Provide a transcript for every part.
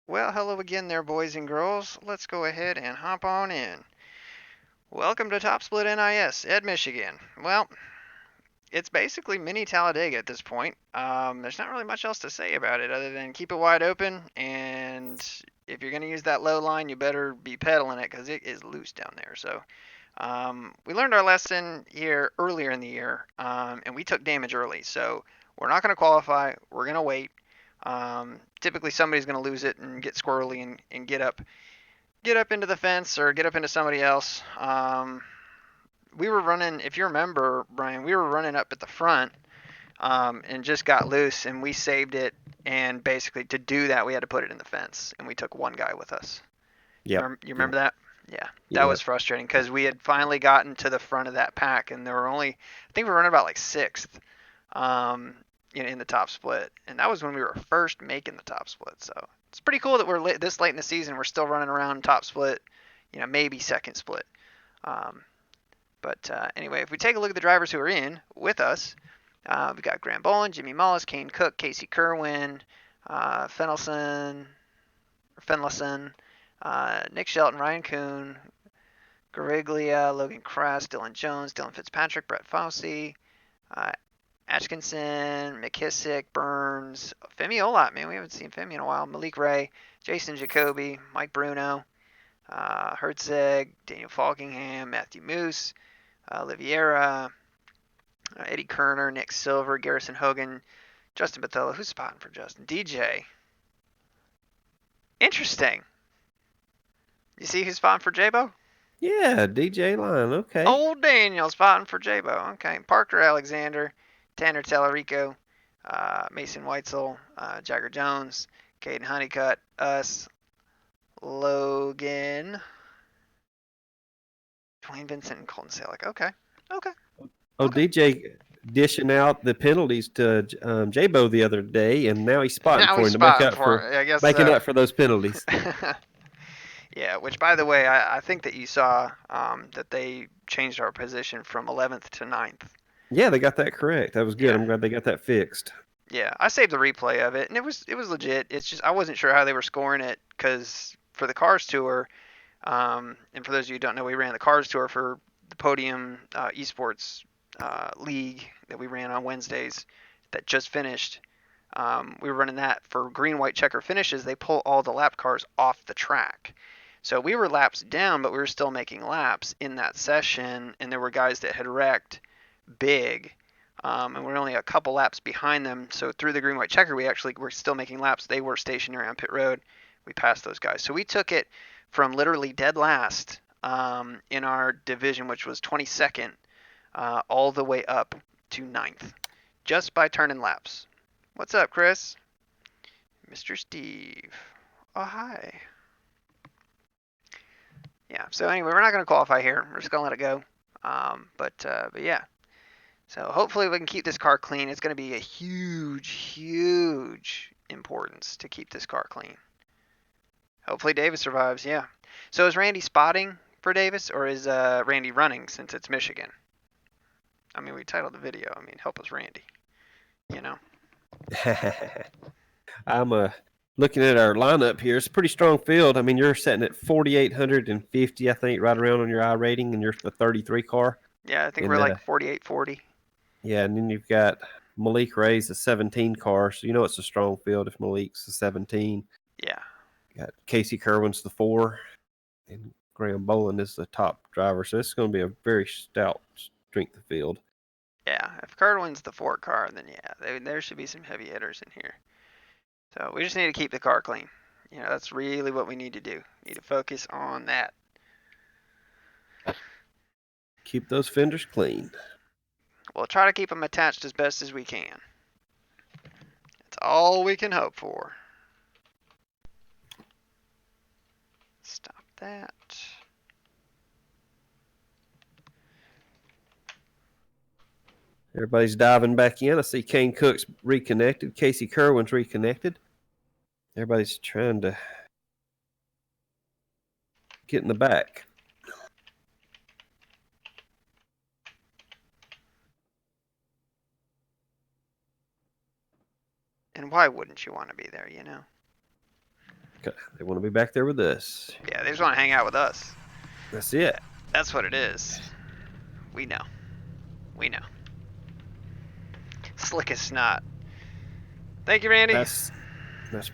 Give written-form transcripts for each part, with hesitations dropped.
Well, hello again there, boys and girls. Let's go ahead and hop on in. Welcome to Top Split NIS at Michigan. Well, it's basically mini Talladega at this point. There's not really much else to say about it other than keep it wide open, and if you're going to use that low line, you better be pedaling it because it is loose down there. So we learned our lesson here earlier in the year, and we took damage early. So we're not going to qualify. We're going to wait. Typically, somebody's going to lose it and get squirrely and get up into the fence or get up into somebody else. We were running, if you remember, Brian, we were running up at the front and just got loose, and we saved it. And basically, to do that, we had to put it in the fence, and we took one guy with us. Yep. You remember Yep. that? Yeah, that was Yep. frustrating because we had finally gotten to the front of that pack, and there were only, I think we were running about like sixth, um, in the top split, and that was when we were first making the top split. So it's pretty cool that we're this late in the season. We're still running around top split, maybe second split. Um, but anyway, if we take a look at the drivers who are in with us, we've got Graham Bolin, Jimmy Mullis, Kane Cook, Casey Kerwin, Fenlison, Nick Shelton, Ryan Kuhn, Gariglia, Logan Kress, Dylan Jones, Dylan Fitzpatrick, Brett Fossey, uh, Atkinson, McKissick, Burns, Femi Olot, man, we haven't seen Femi in a while. Malik Ray, Jason Jacoby, Mike Bruno, Herzeg, Daniel Falkingham, Matthew Moose, Oliveira, Eddie Kerner, Nick Silver, Garrison Hogan, Justin Bethella. Who's spotting for Justin? DJ. Interesting. You see who's spotting for Jabo? Yeah, DJ Line. Okay. Old Daniel spotting for Jabo. Okay. Parker Alexander, Tanner Tellerico, Mason Weitzel, Jagger Jones, Caden Honeycutt, us, Logan, Dwayne Vincent, and Colton Salick. Okay. Okay. Oh, Okay. DJ dishing out the penalties to J-Bo the other day, and now he's spotting Now for he's him to make spotting up for for it. I guess making so. up for those penalties. Yeah, which by the way, I think that you saw that they changed our position from 11th to ninth. Yeah, they got that correct. That was good. Yeah, I'm glad they got that fixed. yeah. I saved the replay of it, and it was legit. It's just I wasn't sure how they were scoring it because for the Cars Tour, and for those of you who don't know, we ran the Cars Tour for the Podium Esports League that we ran on Wednesdays that just finished. We were running that for green, white, checker finishes. They pull all the lap cars off the track. So we were laps down, but we were still making laps in that session, and there were guys that had wrecked big, and we're only a couple laps behind them. So through the green, white, checker, we actually were still making laps. They were stationary on pit road. We passed those guys. So we took it from literally dead last in our division, which was 22nd, all the way up to ninth, just by turning laps. What's up, Chris? Mr. Steve. Oh, hi. Yeah, so anyway, we're not going to qualify here. We're just going to let it go. But yeah. So hopefully we can keep this car clean. It's going to be a huge, huge importance to keep this car clean. Hopefully Davis survives, yeah. So is Randy spotting for Davis, or is Randy running since it's Michigan? I mean, we titled the video. I mean, help us, Randy. You know? I'm looking at our lineup here. It's a pretty strong field. I mean, you're setting at 4,850, I think, right around on your I rating, and you're the 33 car. Yeah, I think we're And like 48-40. yeah, and then you've got Malik Ray's a 17 car, so you know it's a strong field if Malik's a 17. Yeah. You got Casey Kerwin's the 4, and Graham Bolin is the top driver. So it's going to be a very stout strength of field. Yeah, if Cardwin's the 4 car, then yeah, there should be some heavy hitters in here. So we just need to keep the car clean. That's really what we need to do. We need to focus on that. Keep those fenders clean. We'll try to keep them attached as best as we can. That's all we can hope for. Stop that. Everybody's diving back in. I see Kane Cook's reconnected. Casey Kerwin's reconnected. Everybody's trying to get in the back. And why wouldn't you want to be there, They want to be back there with us. Yeah, they just want to hang out with us. That's it. That's what it is. We know. We know. Slick as snot. Thank you, Randy. That's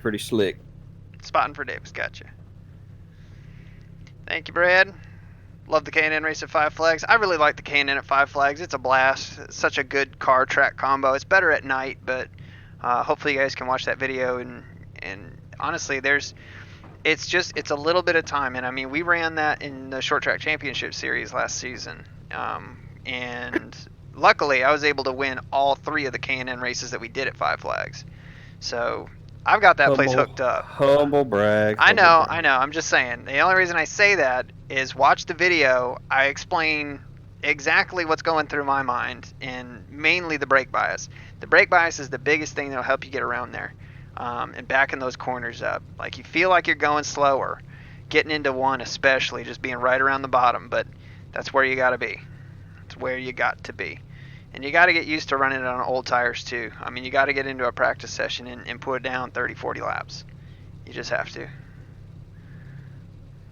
pretty slick. Spotting for Davis. Gotcha. Thank you, Brad. Love the K&N race at Five Flags. I really like the K&N at Five Flags. It's a blast. It's such a good car track combo. It's better at night, but hopefully you guys can watch that video. And honestly, it's a little bit of time. And I mean, we ran that in the Short Track Championship Series last season. And luckily, I was able to win all 3 of the K&N races that we did at Five Flags. So I've got that place hooked up. Humble brag. I know. I'm just saying. The only reason I say that is watch the video. I explain exactly what's going through my mind, and mainly the brake bias. The brake bias is the biggest thing that'll help you get around there, and backing those corners up. Like, you feel like you're going slower, getting into one especially, just being right around the bottom, but that's where you got to be. It's where you got to be. And you got to get used to running it on old tires too. I mean, you got to get into a practice session and put it down 30, 40 laps. You just have to.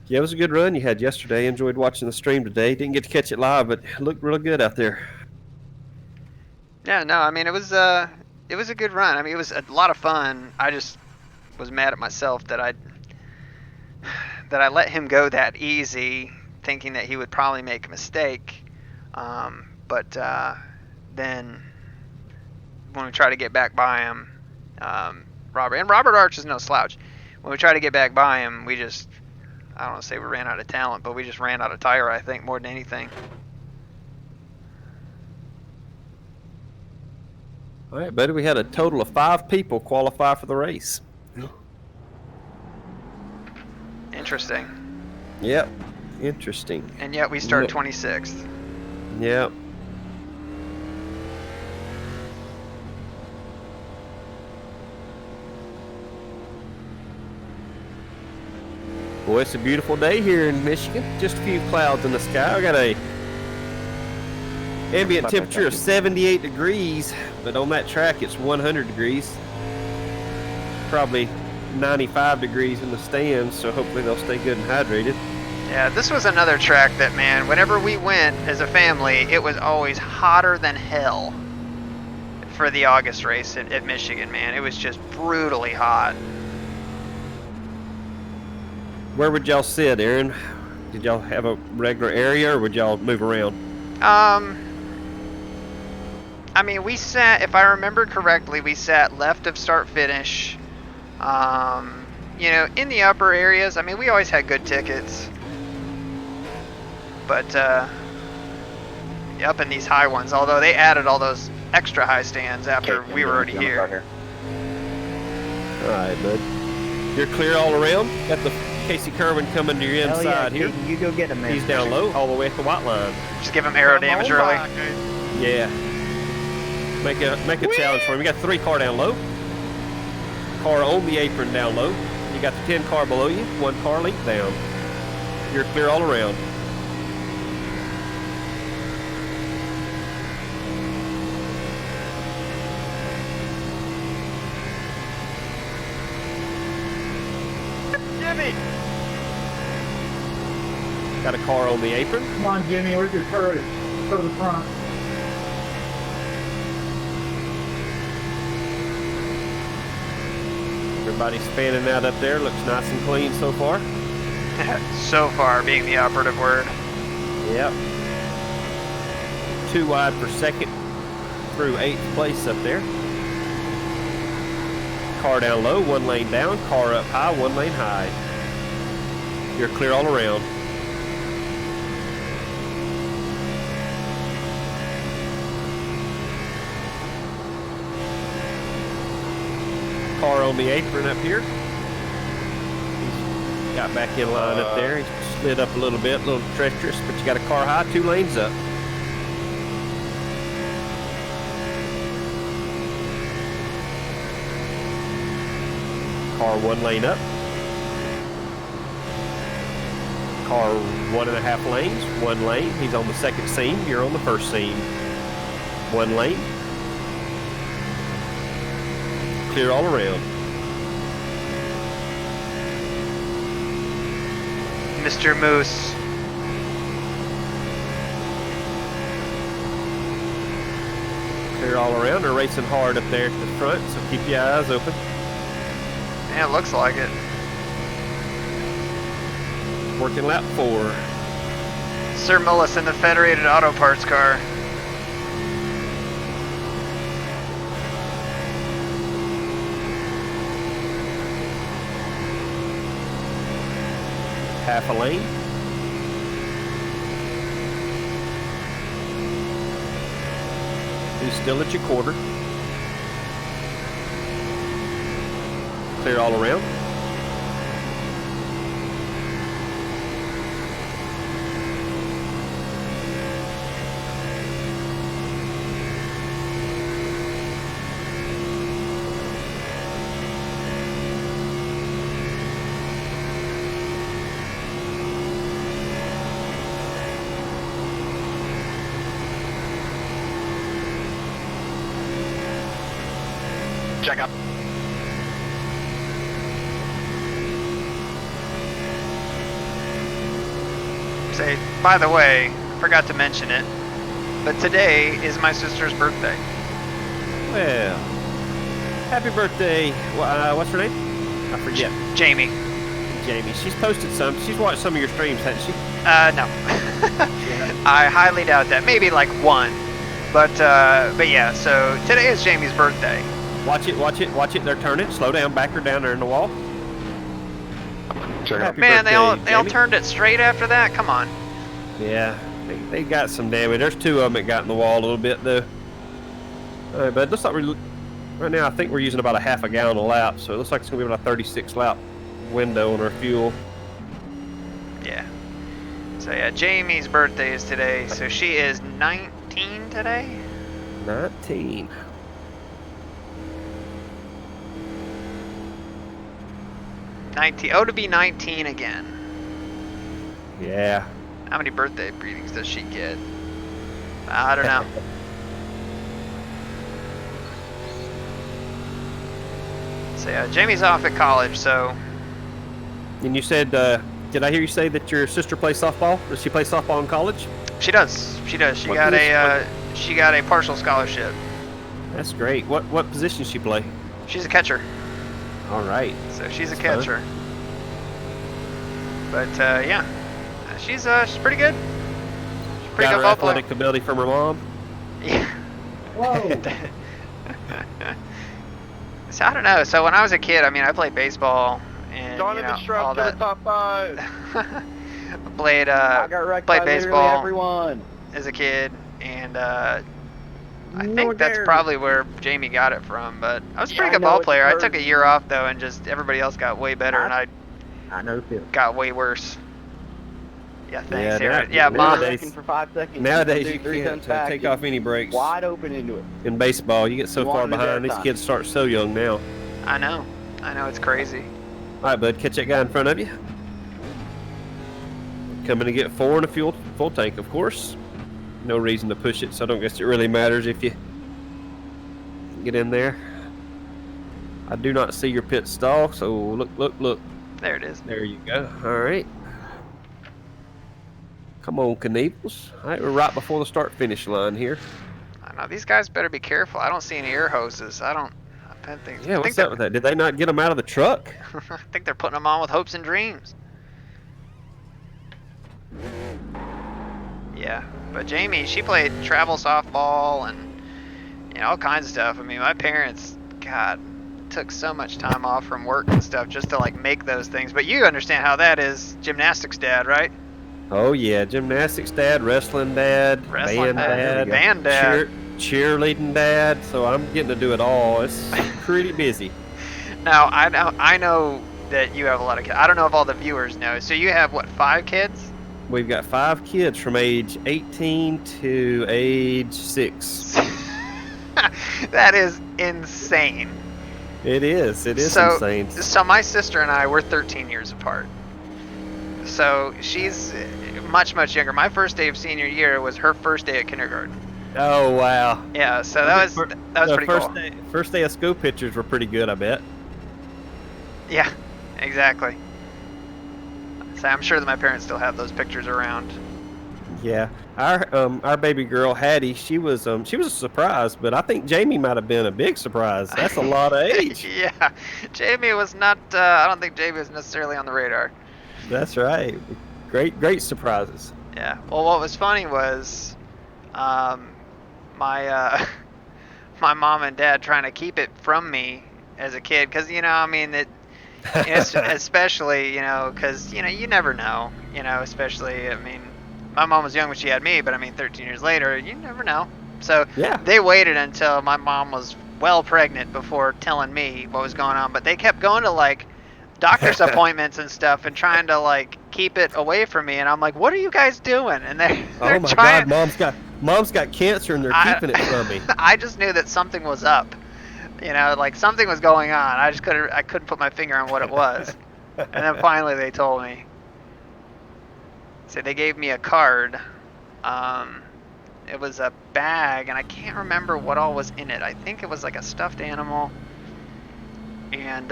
Yeah, it was a good run you had yesterday. Enjoyed watching the stream today. Didn't get to catch it live, but it looked real good out there. Yeah, no, I mean, it was a good run. I mean, it was a lot of fun. I just was mad at myself that I let him go that easy, thinking that he would probably make a mistake. But then when we try to get back by him, Robert Arch is no slouch. When we try to get back by him, I don't want to say we ran out of talent, but we just ran out of tire, I think, more than anything. All right, buddy, we had a total of 5 people qualify for the race. Interesting. Yep, interesting. And yet we start 26th. Yep. Boy, it's a beautiful day here in Michigan. Just a few clouds in the sky. I got a ambient temperature of 78 degrees, but on that track it's 100 degrees. Probably 95 degrees in the stands, so hopefully they'll stay good and hydrated. Yeah, this was another track that, man, whenever we went as a family, it was always hotter than hell for the August race at Michigan, man. It was just brutally hot. Where would y'all sit, Aaron? Did y'all have a regular area, or would y'all move around? I mean, we sat, if I remember correctly, we sat left of start finish. You know, in the upper areas. I mean, we always had good tickets. But up in these high ones, although they added all those extra high stands after we were already here. All right, bud. You're clear all around? Got the Casey Kerwin coming to your inside here. You go get him, man. He's down low, all the way at the white line. Just give him aero damage early. Yeah. Make a challenge for him. You got 3 car down low. Car on the apron down low. You got the 10 car below you. 1 car length down. You're clear all around. Jimmy! Got a car on the apron. Come on, Jimmy. Where's your courage? Go to the front. Everybody's fanning out up there. Looks nice and clean so far. So far, being the operative word. Yep. 2 wide for second through 8th place up there. Car down low, 1 lane down. Car up high, 1 lane high. You're clear all around. Car on the apron up here. He's got back in line up there. He's slid up a little bit, a little treacherous, but you got a car high, 2 lanes up. Car 1 lane up. Car 1.5 lanes, 1 lane. He's on the second seam. You're on the first seam. 1 lane. Clear all around. Mr. Moose. Clear all around. They're racing hard up there at the front, so keep your eyes open. Yeah, it looks like it. Working lap 4. Sir Mullis in the Federated Auto Parts car. Half a lane. He's still at your quarter. Clear all around. Check up. Say, by the way, I forgot to mention it, but today is my sister's birthday. Well, happy birthday. What's her name? I forget. Jamie. Jamie. She's posted some. She's watched some of your streams, hasn't she? No. I highly doubt that. Maybe like one. But yeah, so today is Jamie's birthday. Watch it, watch it, watch it. They're turning. Slow down, back her down there in the wall. Happy Man, they all Jamie. turned it straight after that. Come on. Yeah, they got some damage. There's 2 of them that got in the wall a little bit though. All right, but it looks like right now I think we're using about a half a gallon a lap, so it looks like it's gonna be about a 36 lap window on our fuel. Yeah. So yeah, Jamie's birthday is today. So she is 19 today. 19. Oh, to be 19 again. Yeah. How many birthday greetings does she get? I don't know. So yeah, Jamie's off at college, so And you said, did I hear you say that your sister plays softball? Does she play softball in college? she does. She does. She What got position- she got a partial scholarship. That's great. What position does she play? She's a catcher, All right. so she's a That's fun. catcher. But yeah, she's pretty good. She's a pretty Got good her ball player. athletic ability from her mom. Yeah. Whoa. So I don't know. So when I was a kid, I mean, I played baseball and all that. top 5. Played I got wrecked played by literally baseball everyone. as a kid, and I think that's probably where Jamie got it from. But I was a pretty I good know ball it's player. I hurt. took a year off though, and just everybody else got way better, and I I know too. got way worse. Yeah, thanks, Yeah, Aaron. that- Yeah, Mom. nowadays- For 5 seconds. Nowadays Do you 3 can't times back, take you're off any breaks wide open into it. in baseball. You get so You far wanted it behind. that These time. kids start so young now. I know, it's crazy. All right, bud, catch that guy in front of you. Coming to get 4 in a full tank, of course. No reason to push it, so I don't guess it really matters if you get in there. I do not see your pit stall, so look. There it is. There you go. All right. Come on, Knievel's. All right, we're right before the start-finish line here. I know these guys better be careful. I don't see any air hoses. I think Yeah, what's up with that? Did they not get them out of the truck? I think they're putting them on with hopes and dreams. Yeah, but Jamie, she played travel softball and all kinds of stuff. I mean, my parents, God, took so much time off from work and stuff just to like make those things. But you understand how that is, gymnastics dad, right? Oh yeah, gymnastics dad, wrestling dad, Wrestling band dad, band dad. cheerleading dad. So I'm getting to do it all. It's pretty busy. Now I know that you have a lot of kids. I don't know if all the viewers know. So you have what, 5 kids? We've got 5 kids from age 18 to age 6. That is insane. It is So- insane. So my sister and I, we're 13 years apart. So she's much younger. My first day of senior year was her first day at kindergarten. Oh wow. Yeah, so that was The pretty cool. First day of school pictures were pretty good, I bet. Yeah, exactly. So I'm sure that my parents still have those pictures around. Yeah, our baby girl Hattie, she was a surprise, but I think Jamie might have been a big surprise. That's a lot of age. Yeah, Jamie was not. I don't think Jamie was necessarily on the radar. That's right. Great surprises. Yeah. Well, what was funny was, my my mom and dad trying to keep it from me as a kid, because I mean especially because you never know, especially I mean, my mom was young when she had me, but I mean 13 years later, you never know. So Yeah. they waited until my mom was well pregnant before telling me what was going on, but they kept going to like doctor's appointments and stuff and trying to like keep it away from me, and I'm like, what are you guys doing? And they're Oh my trying. God, mom's got cancer and they're keeping it from me. I just knew that something was up. Like something was going on. I couldn't put my finger on what it was. And then finally they told me. So they gave me a card. It was a bag, and I can't remember what all was in it. I think it was like a stuffed animal, and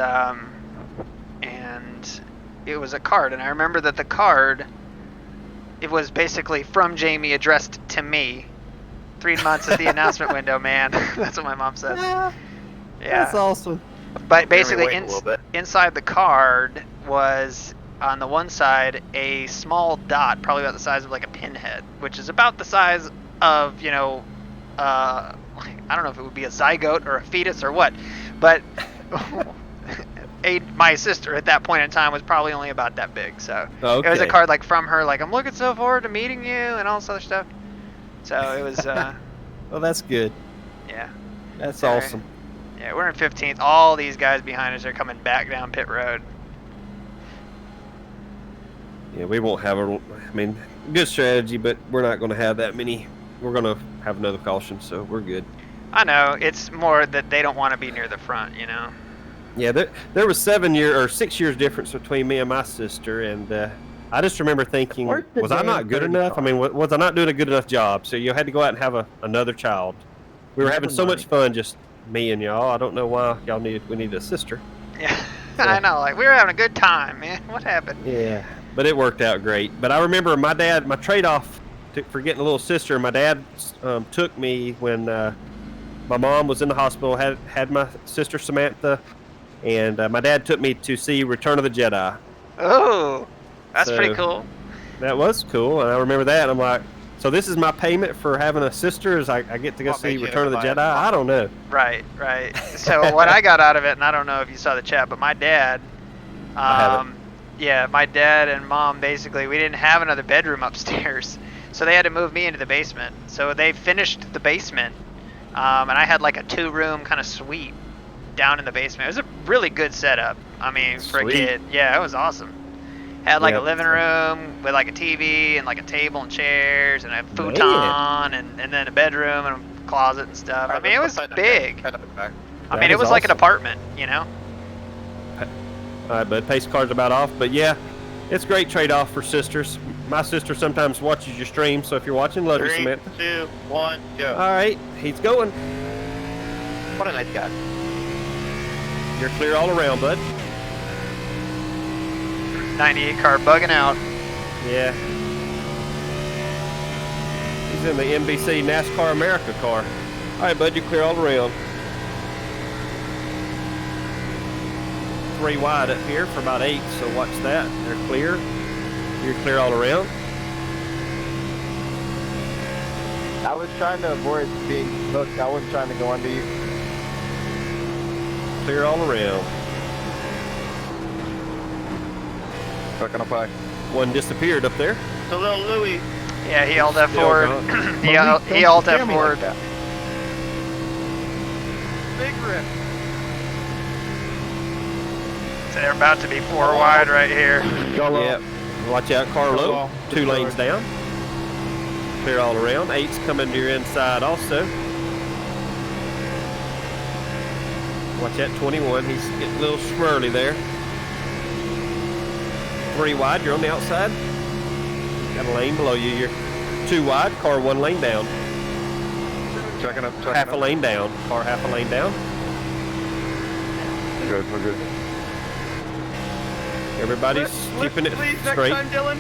it was a card. And I remember that the card, it was basically from Jamie addressed to me. 3 months is the announcement window, man. That's what my mom says. Yeah. That's awesome. But basically, Wait a little bit. inside the card was, on the one side, a small dot, probably about the size of like a pinhead, which is about the size of, I don't know if it would be a zygote or a fetus or what, but my sister at that point in time was probably only about that big. So Okay. it was a card like from her, like, I'm looking so forward to meeting you and all this other stuff. So it was, Well, that's good. yeah. That's All right. awesome. Yeah, we're in 15th. All these guys behind us are coming back down pit road. Yeah, we won't have good strategy, but we're not going to have that many. We're going to have another caution, so we're good. I know, it's more that they don't want to be near the front, Yeah, there was 6 years difference between me and my sister, and I just remember thinking, Where's the was I damn not good third enough? car? I mean, was I not doing a good enough job? So you had to go out and have another child. We were having Never so mind. much fun, just me and y'all. I don't know why we needed a sister. Yeah, I know, like, we were having a good time, man. What happened? Yeah, but it worked out great. But I remember my dad, my trade-off for getting a little sister, my dad took me when my mom was in the hospital, had my sister Samantha, and my dad took me to see Return of the Jedi. Oh, that's So- pretty cool. That was cool, and I remember that, and I'm like, so this is my payment for having a sister, is I get to go What see made you Return of the buy it? Jedi? I don't know. Right. So what I got out of it, and I don't know if you saw the chat, but my dad, I haven't. yeah, my dad and mom, basically, we didn't have another bedroom upstairs, so they had to move me into the basement. So they finished the basement, and I had like a 2-room kind of suite down in the basement. It was a really good setup. I mean, for Sweet. a kid, yeah, it was awesome. Had like Yeah. a living room with like a TV and like a table and chairs and a futon and then a bedroom and a closet and stuff. I mean, it was big. I That mean, it is was like an awesome. apartment, All right, bud, pace car's about off, but yeah, it's a great trade-off for sisters. My sister sometimes watches your stream, so if you're watching, love you, 3, Samantha. 2, 1, go. All right, he's going. What a nice guy. You're clear all around, bud. 98 car bugging out. Yeah. He's in the NBC NASCAR America car. All right, bud, you're clear all around. 3 wide up here for about 8, so watch that. They're clear. You're clear all around. I was trying to avoid being hooked. I wasn't trying to go under you. Clear all around. What can I play? One disappeared up there. It's a little Louie. Yeah, he hauled that Still forward. gone. he hauled that forward. Big rip. So they're about to be 4 wide right here. Go low. Yep. Watch out, car Go low. low. 2 lanes down. Clear all around. 8's coming to your inside also. Watch out, 21. He's getting a little swirly there. 3 wide. You're on the outside. Got a lane below you. You're 2 wide. Car 1 lane down. Checking up. Half a lane down. Car half a lane down. Good, we're good. Everybody's keeping it please, straight. Next time, Dylan.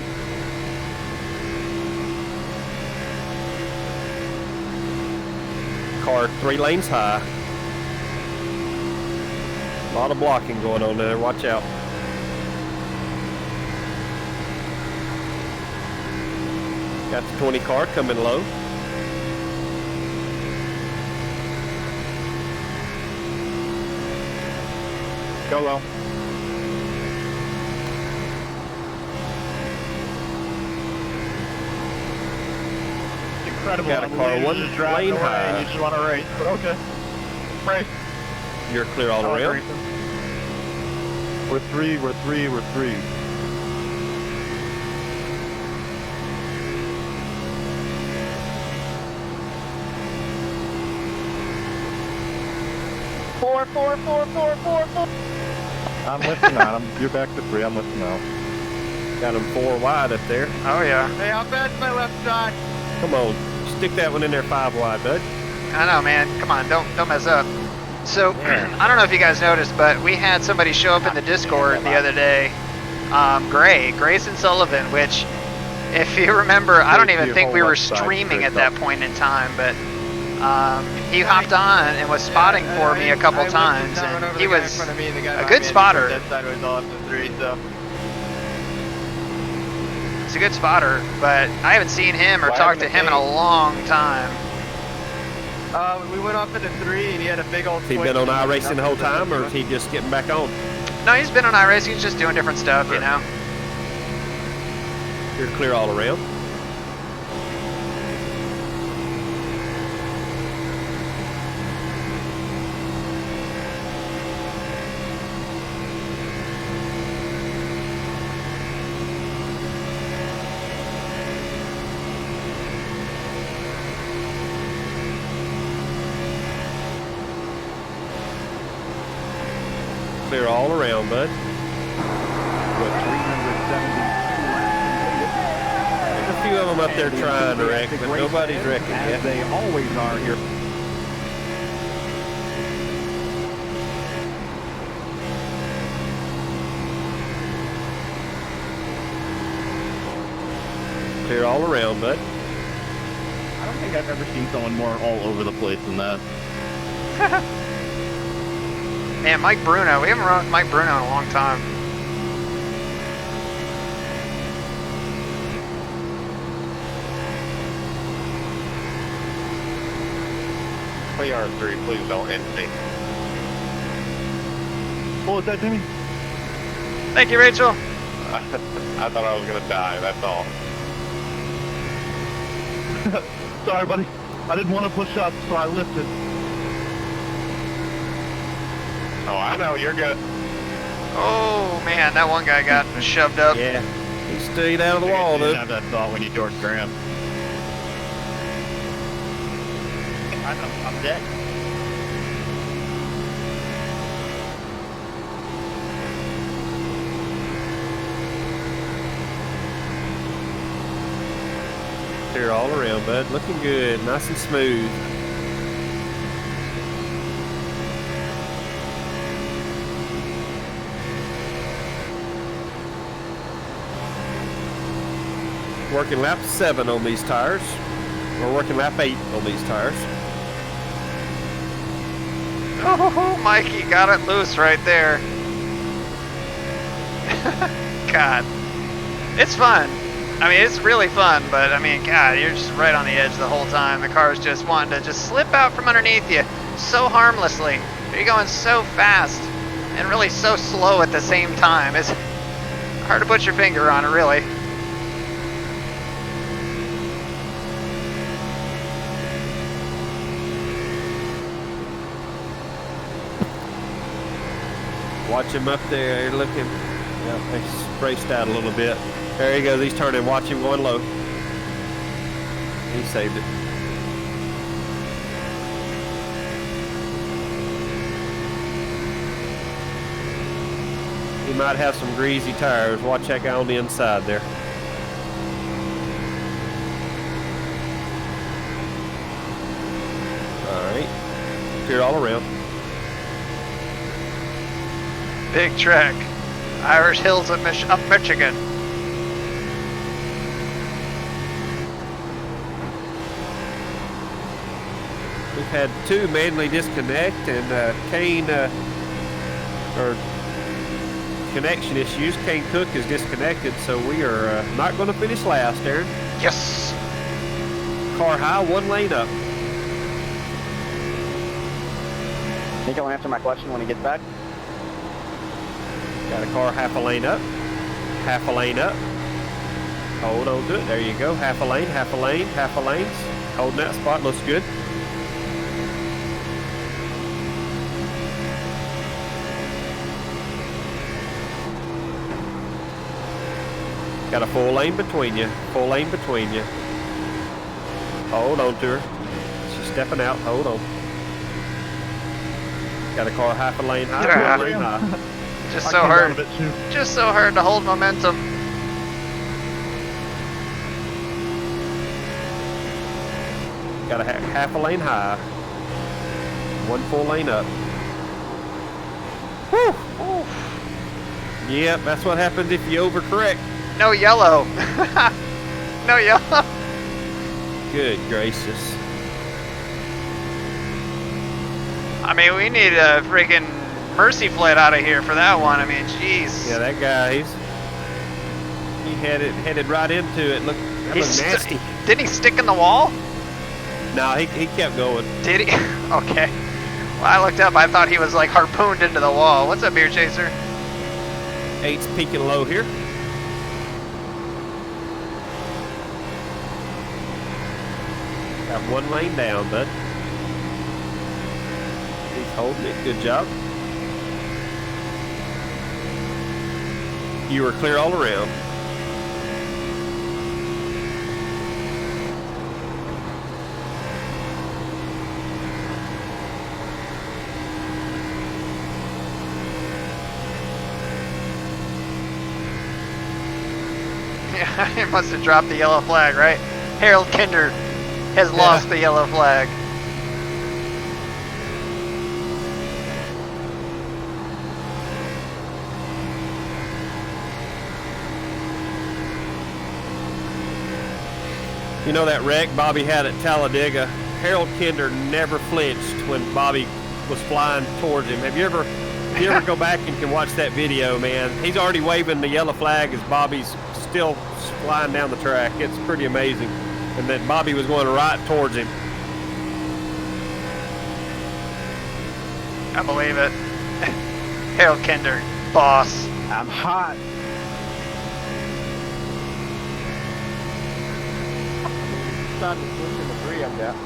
Car 3 lanes high. A lot of blocking going on there. Watch out. Got the 20 car coming low. Go low. Incredible. Got a car 1 lane high. You just want to race, but okay. Race. You're clear all around. We're three. 4. I'm listening on him. You're back to 3. I'm listening now. Got them 4 wide up there. Oh yeah. Hey, how bad's my left side? Come on. Stick that one in there 5 wide, bud. I know, man. Come on, don't mess up. So Yeah. I don't know if you guys noticed, but we had somebody show up in the Discord the other day. Grayson Sullivan, which, if you remember, I don't even think we were streaming at that point in time, but he hopped on and was spotting for me a couple times, and he was a good spotter. He's a good spotter, but I haven't seen him or talked to him in a long time. We went off into 3 and he had a big old Has he been on iRacing the whole time, or is he just getting back on? No, he's been on iRacing, he's just doing different stuff, you know. You're clear all around. Clear all around, bud. With 372 There's a few of them up there trying to wreck, but nobody's wrecking as yet. they always are here. Clear all around, bud. I don't think I've ever seen someone more all over the place than that. Man, Mike Bruno, we haven't run with Mike Bruno in a long time. Play R3, please don't end me. What was that, Jimmy? Thank you, Rachel. I thought I was gonna die, that's all. Sorry, buddy. I didn't want to push up, so I lifted. Oh, I know, you're good. Oh man, that one guy got shoved up. Yeah, he stayed out of the wall, You didn't dude. have that thought when you George Graham. I'm dead. Clear all around, bud. Looking good, nice and smooth. Working lap 7 on these tires. We're working lap 8 on these tires. Oh, Mikey got it loose right there. God, it's fun. I mean, it's really fun, but I mean, God, you're just right on the edge the whole time. The car's just wanting to just slip out from underneath you so harmlessly. But you're going so fast and really so slow at the same time. It's hard to put your finger on it, really. Watch him up there, look him. Yep, he's braced out a little bit. There he goes, he's turning, watch him going low. He saved it. He might have some greasy tires. Watch that guy on the inside there. Alright. Clear all around. Big track. Irish Hills of Michigan. We've had 2 manually disconnect, and Kane, or connection issues. Kane Cook is disconnected, so we are not going to finish last, Aaron. Yes. Car high, 1 lane up. Think he'll answer my question when he gets back? Got a car half a lane up. Half a lane up. Hold on to it. There you go. Half a lane, half a lane, half a lane. Holding that spot. Looks good. Got a 4 lane between you. 4 lane between you. Hold on to her. She's stepping out. Hold on. Got a car half a lane high. Yeah. 1 lane high. Just I so came down a hard. bit too. Just so hard to hold momentum. Got a half a lane high. 1 4 lane up. Whew. Yep, that's what happens if you overcorrect. No yellow. No yellow. Good gracious. I mean, we need a freaking mercy flight out of here for that one. I mean, jeez. Yeah, that guy, he headed right into it. Look, that was nasty. Didn't he stick in the wall? No, he kept going. Did he? Okay. Well, I looked up. I thought he was like harpooned into the wall. What's up, Beer Chaser? 8's peaking low here. Got 1 lane down, bud. He's holding it. Good job. You were clear all around. Yeah, he must have dropped the yellow flag, right? Harold Kinder has lost the yellow flag. You know that wreck Bobby had at Talladega? Harold Kinder never flinched when Bobby was flying towards him. If you ever go back and can watch that video, man, he's already waving the yellow flag as Bobby's still flying down the track. It's pretty amazing. And that Bobby was going right towards him. I believe it. Harold Kinder, boss. I'm hot. Starting to switch in the 3 I'm down.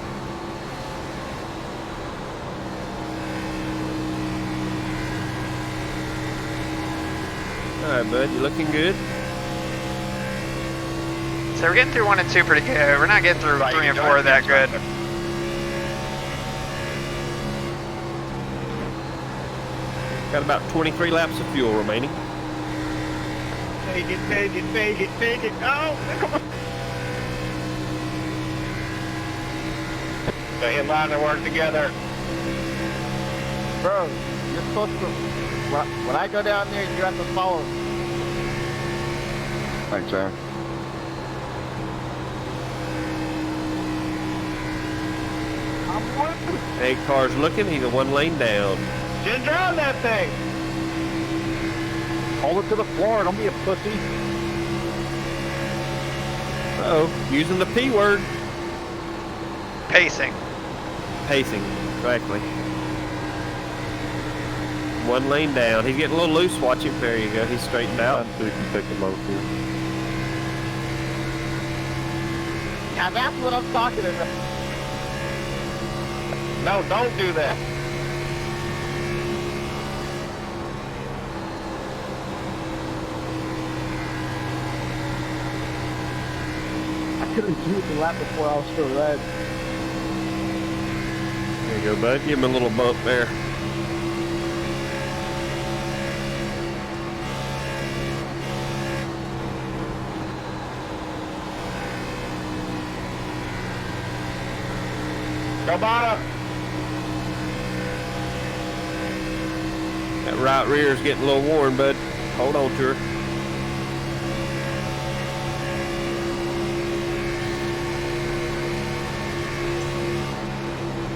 All right, bud, you looking good? So we're getting through 1 and 2 pretty good. We're not getting through 3 and 4 that good. Got about 23 laps of fuel remaining. Take it, take it, take it, take it. Oh, come on. Stay in line and work together. Bro, you're supposed to. When I go down there, you have to follow. Thanks, Aaron. I'm working. 8 cars looking. He's a 1 lane down. Just drive that thing. Hold it to the floor. Don't be a pussy. Uh-oh, using the P word. Pacing. Pacing, exactly. 1 lane down. He's getting a little loose. Watch him. There you go. He's straightened out. So you can pick him up here. Now that's what I'm talking about. No, don't do that. I couldn't do it the lap before I was still red. There you go, bud. Give him a little bump there. Go bottom. That right rear's getting a little worn, bud. Hold on to her.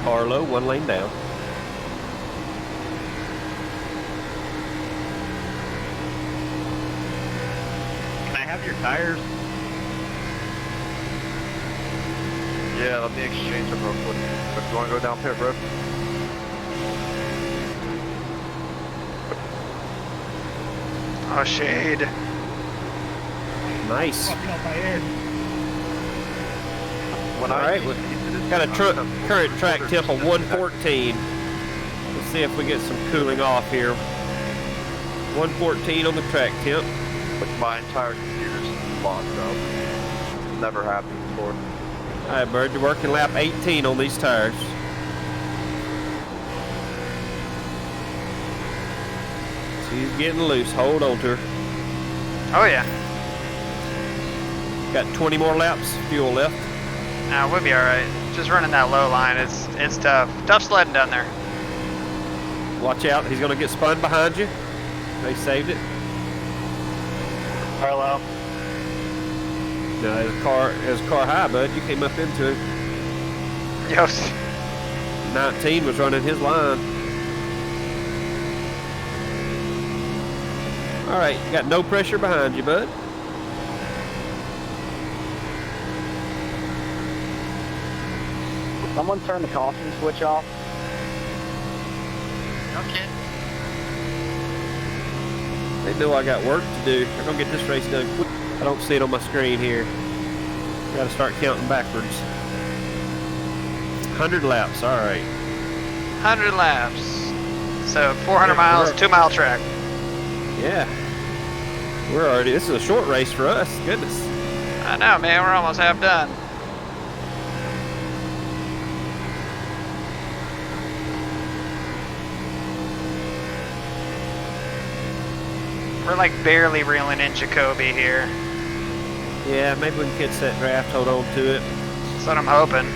Carlo, 1 lane down. Can I have your tires? Yeah, let me exchange them real quick. If you want to go down pit road. Oh, shade. Nice. When All right, got a current track temp of 114. Let's see if we get some cooling off here. 114 on the track temp. But my entire computer's locked up. Never happened before. All right, Bird, you're working lap 18 on these tires. She's getting loose. Hold on to her. Oh, yeah. Got 20 more laps, fuel left. Nah, we'll be alright. Just running that low line, it's tough. Tough sledding down there. Watch out, he's gonna get spun behind you. They saved it. Parallel. No, there's a car high, bud. You came up into it. Yo, 19 was running his line. All right, you got no pressure behind you, bud. Someone turn the caution switch off. okay. They know I got work to do. They're gonna get this race done quick. I don't see it on my screen here. Got to start counting backwards. 100 laps. All right. 100 laps. So 400 miles, 2-mile track. Yeah. We're already. This is a short race for us. Goodness. I know, man. We're almost half done. We're like barely reeling in Jacoby here. Yeah, maybe we can catch that draft. Hold on to it. That's what I'm hoping.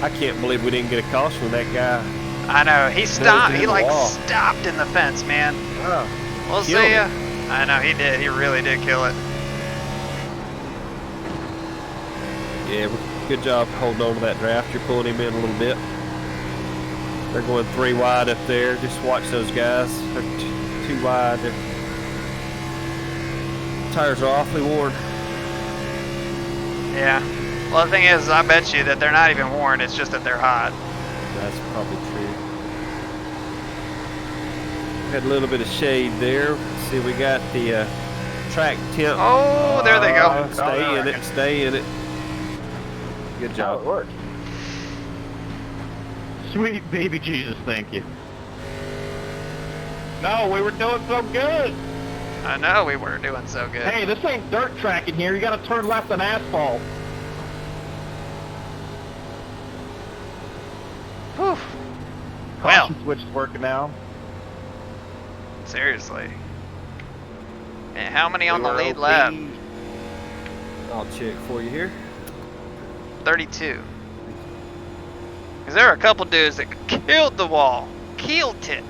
I can't believe we didn't get a caution with that guy. I know. He stopped. in He the like wall. stopped in the fence, man. Oh. We'll Killed see ya. it. I know he did. He really did kill it. Yeah, good job holding on to that draft. You're pulling him in a little bit. They're going 3 wide up there. Just watch those guys. They're too wide. Their tires are awfully worn. Yeah. Well, the thing is, I bet you that they're not even worn. It's just that they're hot. That's probably true. Had a little bit of shade there. See, we got the track temp. Oh, there they go. Stay in it. Stay in it. Good How it job. worked. Sweet baby Jesus, thank you. No, we were doing so good. I know we were doing so good. Hey, this ain't dirt track in here. You gotta turn left on asphalt. Whew. Well, Caution switch is working now. seriously. Man, how many on We the were lead OP. lap? I'll check for you here. 32. Because there are a couple dudes that killed the wall. Killed it.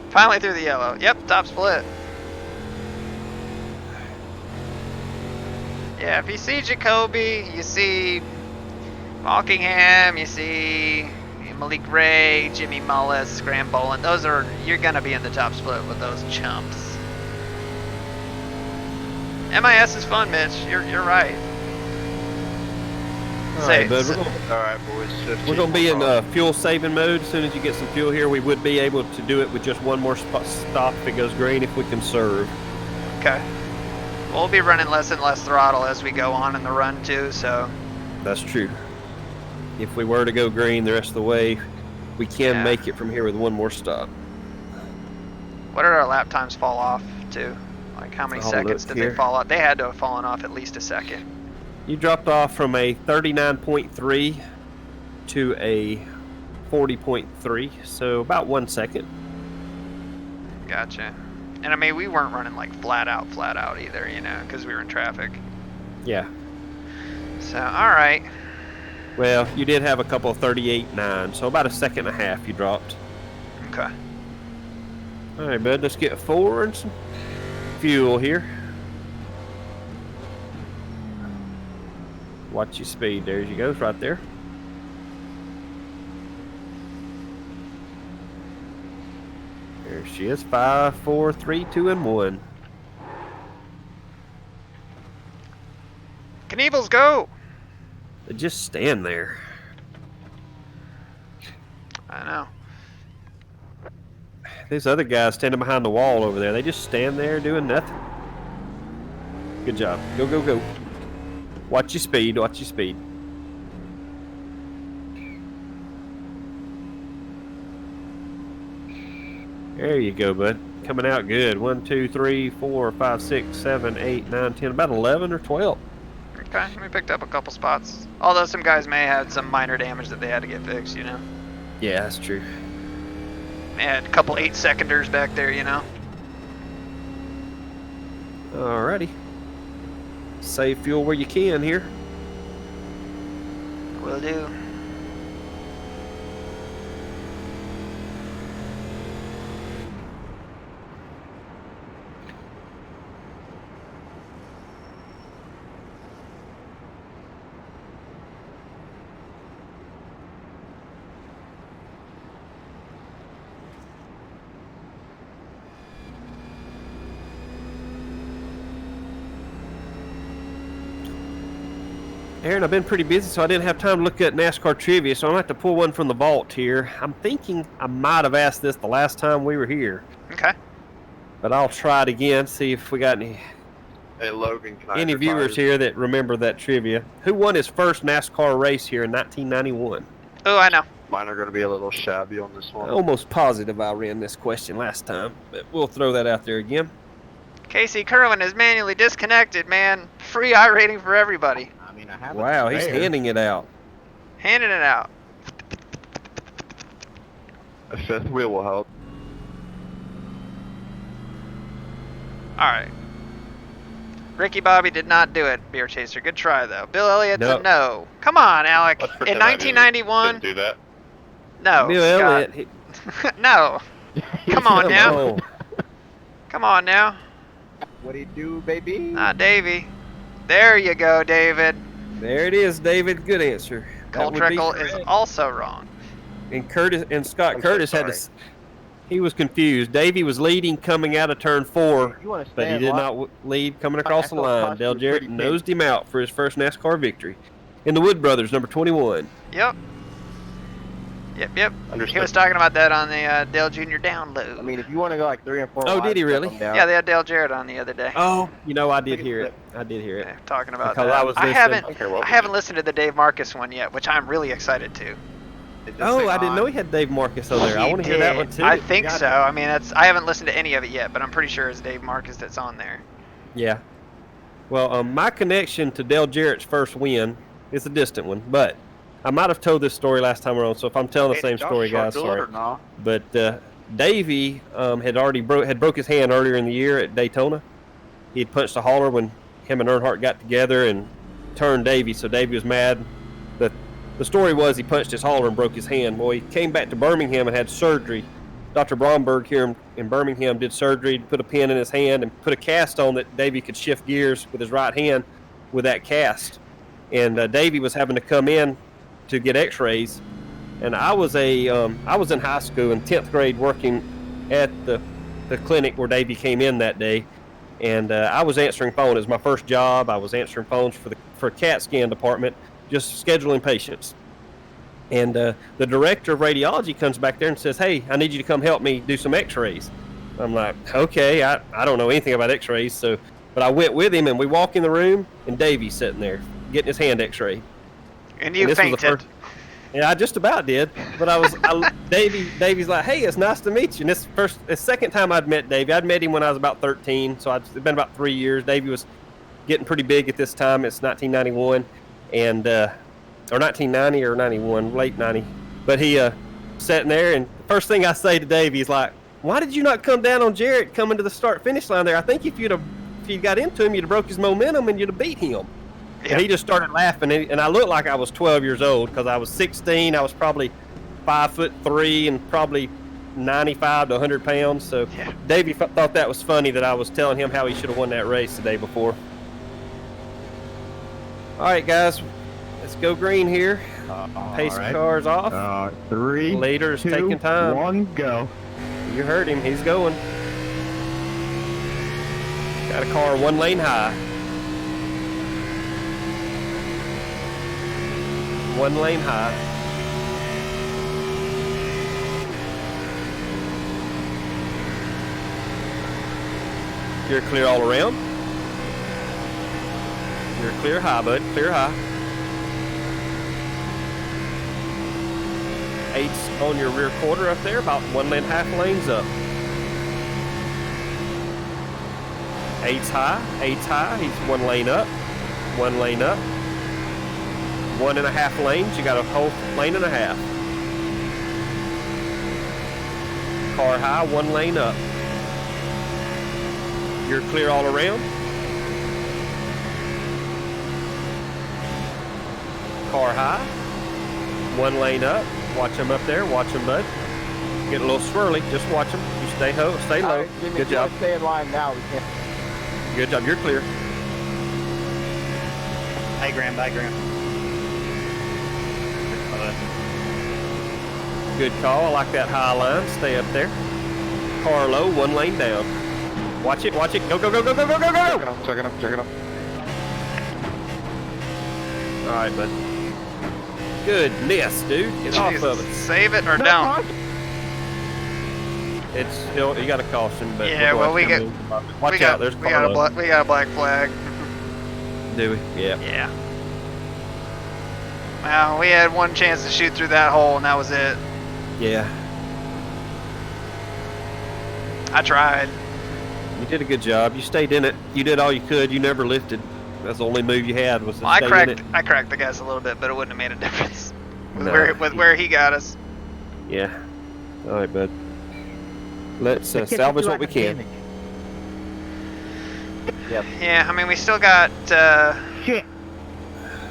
Finally through the yellow. Yep, top split. Yeah, if you see Jacoby, you see Malkingham, you see Malik Ray, Jimmy Mullis, Graham Boland. Those are, you're going to be in the top split with those chumps. MIS is fun, Mitch. You're right. All Say- right, bud. say- Alright, boys. 15 We're going to be in more fuel saving mode. As soon as you get some fuel here, we would be able to do it with just one more stop if it goes green if we conserve. Okay. We'll be running less and less throttle as we go on in the run too, so That's true. If we were to go green the rest of the way, we can Yeah. make it from here with one more stop. what did our lap times fall off to? Like how many I'll seconds look did here. they fall off? They had to have fallen off at least a second. You dropped off from a 39.3 to a 40.3, so about 1 second. Gotcha. And I mean, we weren't running like flat out either, you know, because we were in traffic. Yeah. So, all right. Well, you did have a couple of 38.9, so about a second and a half you dropped. Okay. All right, bud. Let's get 4 and some fuel here. Watch your speed. There she goes, right there. There she is. 5, 4, 3, 2, and 1. Knievel's go. They just stand there. I know. These other guys standing behind the wall over there, they just stand there doing nothing. Good job. Go, go, go. Watch your speed. Watch your speed. There you go, bud. Coming out good. 1, 2, 3, 4, 5, 6, 7, 8, 9, 10. About 11 or 12. Okay, we picked up a couple spots. Although some guys may have had some minor damage that they had to get fixed, you know. Yeah, that's true. They had a couple 8-seconders back there, you know. Alrighty. Save fuel where you can here. Will do. Aaron, I've been pretty busy, so I didn't have time to look at NASCAR trivia, so I'm going to have to pull one from the vault here. I'm thinking I might have asked this the last time we were here. Okay. But I'll try it again, see if we got any Hey, Logan, can I any viewers here that remember that trivia. Who won his first NASCAR race here in 1991? Oh, I know. Mine are going to be a little shabby on this one. Almost positive I ran this question last time, but we'll throw that out there again. Casey Kerwin is manually disconnected, man. Free I rating for everybody. I mean, I have Wow, he's handing it out. Handing it out. A fifth wheel will help. Alright. Ricky Bobby did not do it, Beer Chaser. Good try, though. Bill Elliott's a no. Come on, Alec. Let's In pretend I didn't 1991? do that. No. Bill Scott. Elliott. No. Come on now. Oh, Come on now. What do you do, baby? Ah, Davey. There you go, David. there it is, David. Good answer. That Cole would be Trickle is correct. also wrong. And Curtis and Scott I'm so Curtis had to. He was confused. Davey was leading coming out of turn 4, You want to but he did not lead coming across the line. Dale Jarrett nosed him out for his first NASCAR victory. In the Wood Brothers, number 21. Yep. Yep. Understood. He was talking about that on the Dale Jr. download. I mean, if you want to go like 3 and 4. Oh, wide, did he step really? them down. yeah, they had Dale Jarrett on the other day. Oh, you know, I did hear it. I did hear it. Yeah, talking about Because that. I was I listening. haven't, don't care what I we haven't do. listened to the Dave Marcus one yet, which I'm really excited to. It does Oh, say I didn't on. know he had Dave Marcus over there. I He want to hear that did. one too. I think got so. it. I mean, I haven't listened to any of it yet, but I'm pretty sure it's Dave Marcus that's on there. Yeah. Well, my connection to Dale Jarrett's first win is a distant one, but I might have told this story last time around, so if I'm telling the Hey, same Josh story, guys, Short sorry. or no? But Davey had already broke his hand earlier in the year at Daytona. He had punched a hauler when him and Earnhardt got together and turned Davey, so Davey was mad. The story was he punched his hauler and broke his hand. Well, he came back to Birmingham and had surgery. Dr. Bromberg here in Birmingham did surgery, put a pin in his hand and put a cast on that Davey could shift gears with his right hand with that cast. And Davey was having to come in to get x-rays. And I was in high school in 10th grade working at the clinic where Davey came in that day. And I was answering phone. It was my first job. I was answering phones for CAT scan department, just scheduling patients. And the director of radiology comes back there and says, "Hey, I need you to come help me do some x-rays." I'm like, okay, I don't know anything about x-rays, but I went with him and we walk in the room and Davey's sitting there getting his hand x-rayed. And you And this was the fainted. Yeah, I just about did, but Davey's like, "Hey, it's nice to meet you." And the second time I'd met Davey. I'd met him when I was about 13, so it's been about 3 years. Davey was getting pretty big at this time. It's 1991, and or 1990 or 91, late 90. But he sitting there, and the first thing I say to Davey is like, "Why did you not come down on Jarrett coming to the start-finish line there? I think if you'd got into him, you'd have broke his momentum and you'd have beat him." Yeah. And he just started laughing, and I looked like I was 12 years old because I was 16. I was probably 5'3" and probably 95 to 100 pounds. So Yeah. Davey thought that was funny that I was telling him how he should have won that race the day before. All right, guys, let's go green here. Pace cars off. 3, Leader's 2, taking time. 1, go. You heard him. He's going. Got a car 1 lane high. 1 lane high. You're clear all around. You're clear high, bud. Clear high. 8's on your rear quarter up there, about 1.5 lanes up. 8's high. 8's high. He's 1 lane up. 1 lane up. 1.5 lanes. You got a whole lane and a half. Car high. 1 lane up. You're clear all around. Car high. 1 lane up. Watch him up there. Watch him, bud. Get a little swirly. Just watch him. You stay low. Stay low. Jimmy, Good job. Stay in line now. We can't. Good job. You're clear. Diagram. Good call. I like that high line. Stay up there. Car low. 1 lane down. Watch it. Watch it. Go, go, go, go, go, go, go, go. Check it up. All right, bud. Good NIS, dude. Get off Jesus. of it. Save it or don't. It's still, you got a caution, but Yeah, well, we got watch out. There's we got Carlo. we got a black flag. Do we? Yeah. Yeah. Well, we had 1 chance to shoot through that hole, and that was it. Yeah. I tried. You did a good job. You stayed in it. You did all you could. You never lifted. That's the only move you had was to Well, stay in it. I cracked the gas a little bit, but it wouldn't have made a difference with No. where he got us. Yeah. All right, bud. Let's salvage what we can. Yeah, I mean we still got Shit.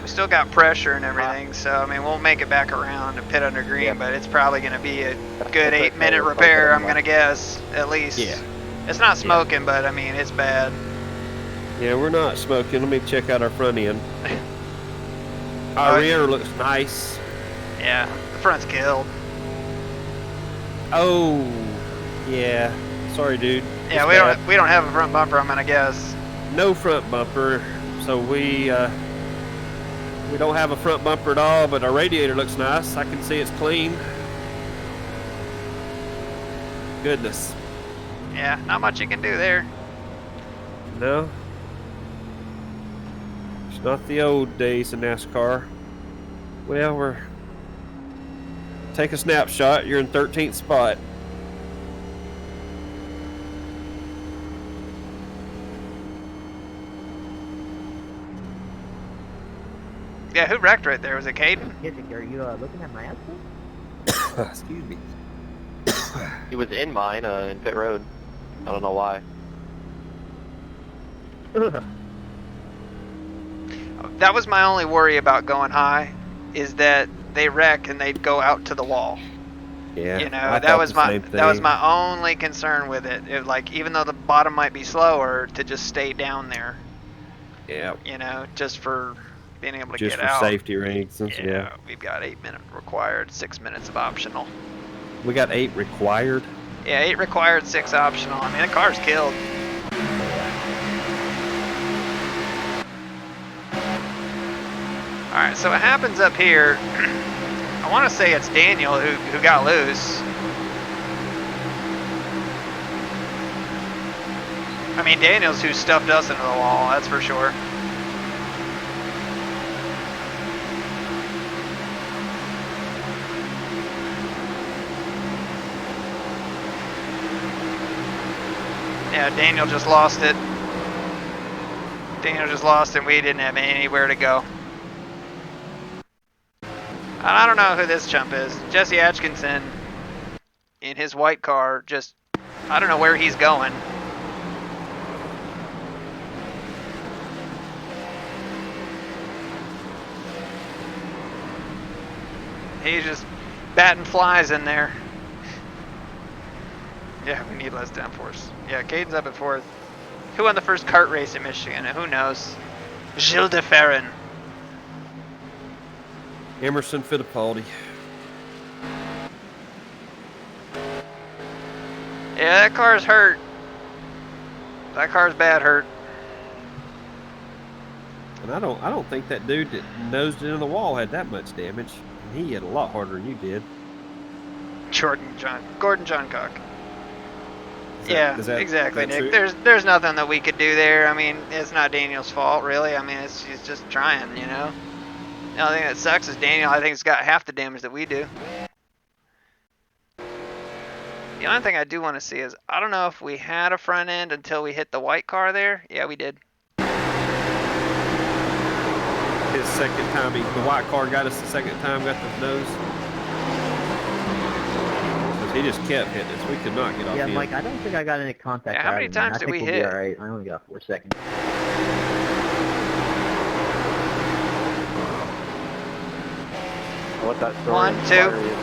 we still got pressure and everything, so I mean we'll make it back around to pit under green, Yeah. but it's probably going to be a That's good okay. 8-minute We're repair. okay. I'm going to guess at least. Yeah. It's not smoking, but I mean it's bad. Yeah, we're not smoking. Let me check out our front end. Our rear looks nice. Yeah, the front's killed. Oh, yeah. Sorry, dude. Yeah, It's we don't have a front bumper. I'm going to guess. no front bumper, so we don't have a front bumper at all, but our radiator looks nice. I can see it's clean. Goodness. Yeah, not much you can do there. No. It's not the old days of NASCAR. Well, take a snapshot. You're in 13th spot. Yeah, who wrecked right there? Was it Caden? Are you looking at my answer? Excuse me. He was in mine in pit road. I don't know why. That was my only worry about going high, is that they wreck and they'd go out to the wall. Yeah. You know, I that thought was the same that was thing. my only concern with it. Like even though the bottom might be slower, to just stay down there. Yeah. You know, just for being able to Just get for out. safety reasons. Yeah, Yeah. we've got 8-minute required, 6 minutes of optional. We got 8 required. Yeah, 8 required, 6 optional. I mean, the car's killed. All right, so what happens up here? I want to say it's Daniel who got loose. I mean, Daniel's who stuffed us into the wall, that's for sure. Yeah, Daniel just lost it. Daniel just lost it. We didn't have anywhere to go. I don't know who this chump is. Jesse Atkinson in his white car, just, I don't know where he's going. He's just batting flies in there. Yeah, we need less downforce. Yeah, Caden's up at 4th. Who won the first kart race in Michigan? Who knows? Gilles de Ferrin. Emerson Fittipaldi. Yeah, that car's hurt. That car's bad hurt. And I don't think that dude that nosed into the wall had that much damage. And he hit a lot harder than you did. Gordon Johncock. Is that exactly, Nick. true? There's nothing that we could do there. I mean, it's not Daniel's fault, really. I mean, he's just trying, you know. The only thing that sucks is Daniel. I think has got half the damage that we do. The only thing I do want to see is I don't know if we had a front end until we hit the white car there. Yeah, we did. His second time, the white car got us the second time, got the nose. Because he just kept hitting us. We could not get off Yeah, him. Mike, I don't think I got any contact. Yeah, how many out of him. times I did think we we'll hit? Be all right. I only got 4 seconds. What that story 1, inspired 2, you.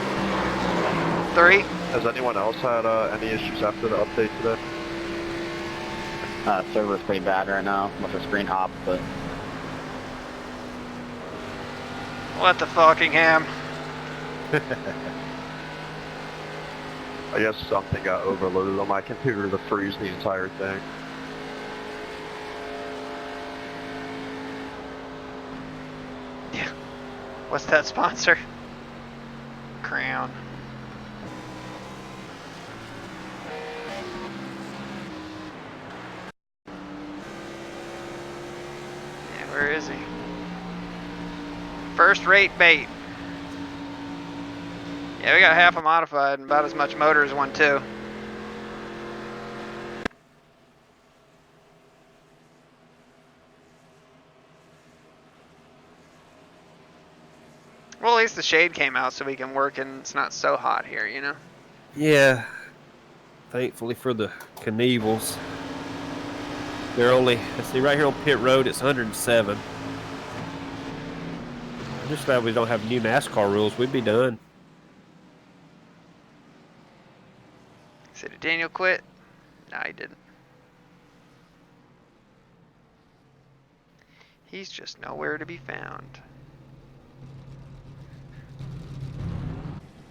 3. Has anyone else had any issues after the update today? Server's pretty bad right now. Must have screen hop, but What the fucking ham? I guess something got overloaded on my computer to freeze the entire thing. Yeah. What's that sponsor? Crown. Yeah, where is he? First rate bait. Yeah, we got half a modified and about as much motor as one too. Well, at least the shade came out so we can work and it's not so hot here, you know? Yeah. Thankfully for the Knievels. They're only, let's see, right here on pit road, it's 107. I'm just glad we don't have new NASCAR rules. We'd be done. So did Daniel quit? No, he didn't. He's just nowhere to be found.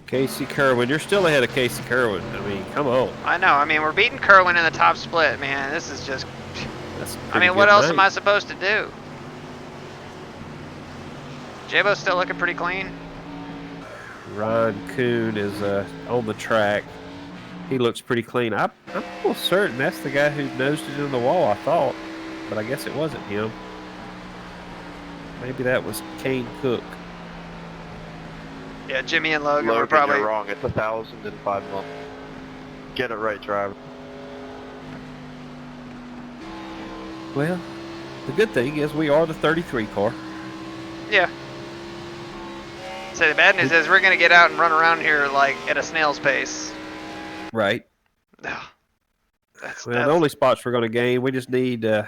Casey Kerwin, you're still ahead of Casey Kerwin. I mean, come on. I know. I mean, we're beating Kerwin in the top split, man. This is just. That's a I pretty mean, what good else am night. I supposed to do? Jabo's still looking pretty clean. Ryan Kuhn is on the track. He looks pretty clean. I'm almost certain that's the guy who nosed it in the wall, I thought. But I guess it wasn't him. Maybe that was Kane Cook. Yeah, Jimmy and Logan, Logan, were probably. you're wrong. It's 1,000 in 5 months. Get it right, driver. Well, the good thing is we are the 33 car. Yeah. So the bad news is we're gonna get out and run around here like at a snail's pace. Right. Ugh. That's Well, the only spots we're going to gain, we just need you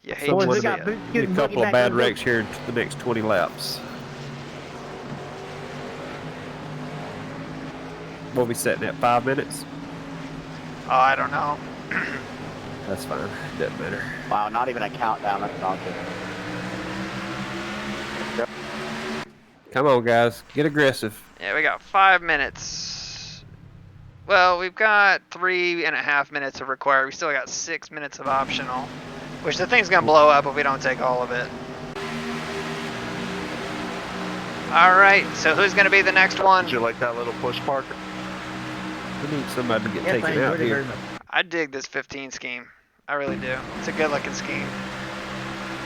hate someone to to see got it. boot get a scooting couple boogie of back bad on the wrecks here in the next 20 laps. We'll be setting at 5 minutes. Oh, I don't know. That's fine. Doesn't matter. Wow, not even a countdown. That's awesome. Come on, guys. Get aggressive. Yeah, we got 5 minutes. Well, we've got 3.5 minutes of required. We still got 6 minutes of optional. Which the thing's gonna blow up if we don't take all of it. Alright, so who's gonna be the next one? Did you like that little push, Parker? We need somebody to get Yes, I taken out enjoyed it here. very much. I dig this 15 scheme. I really do. It's a good looking scheme.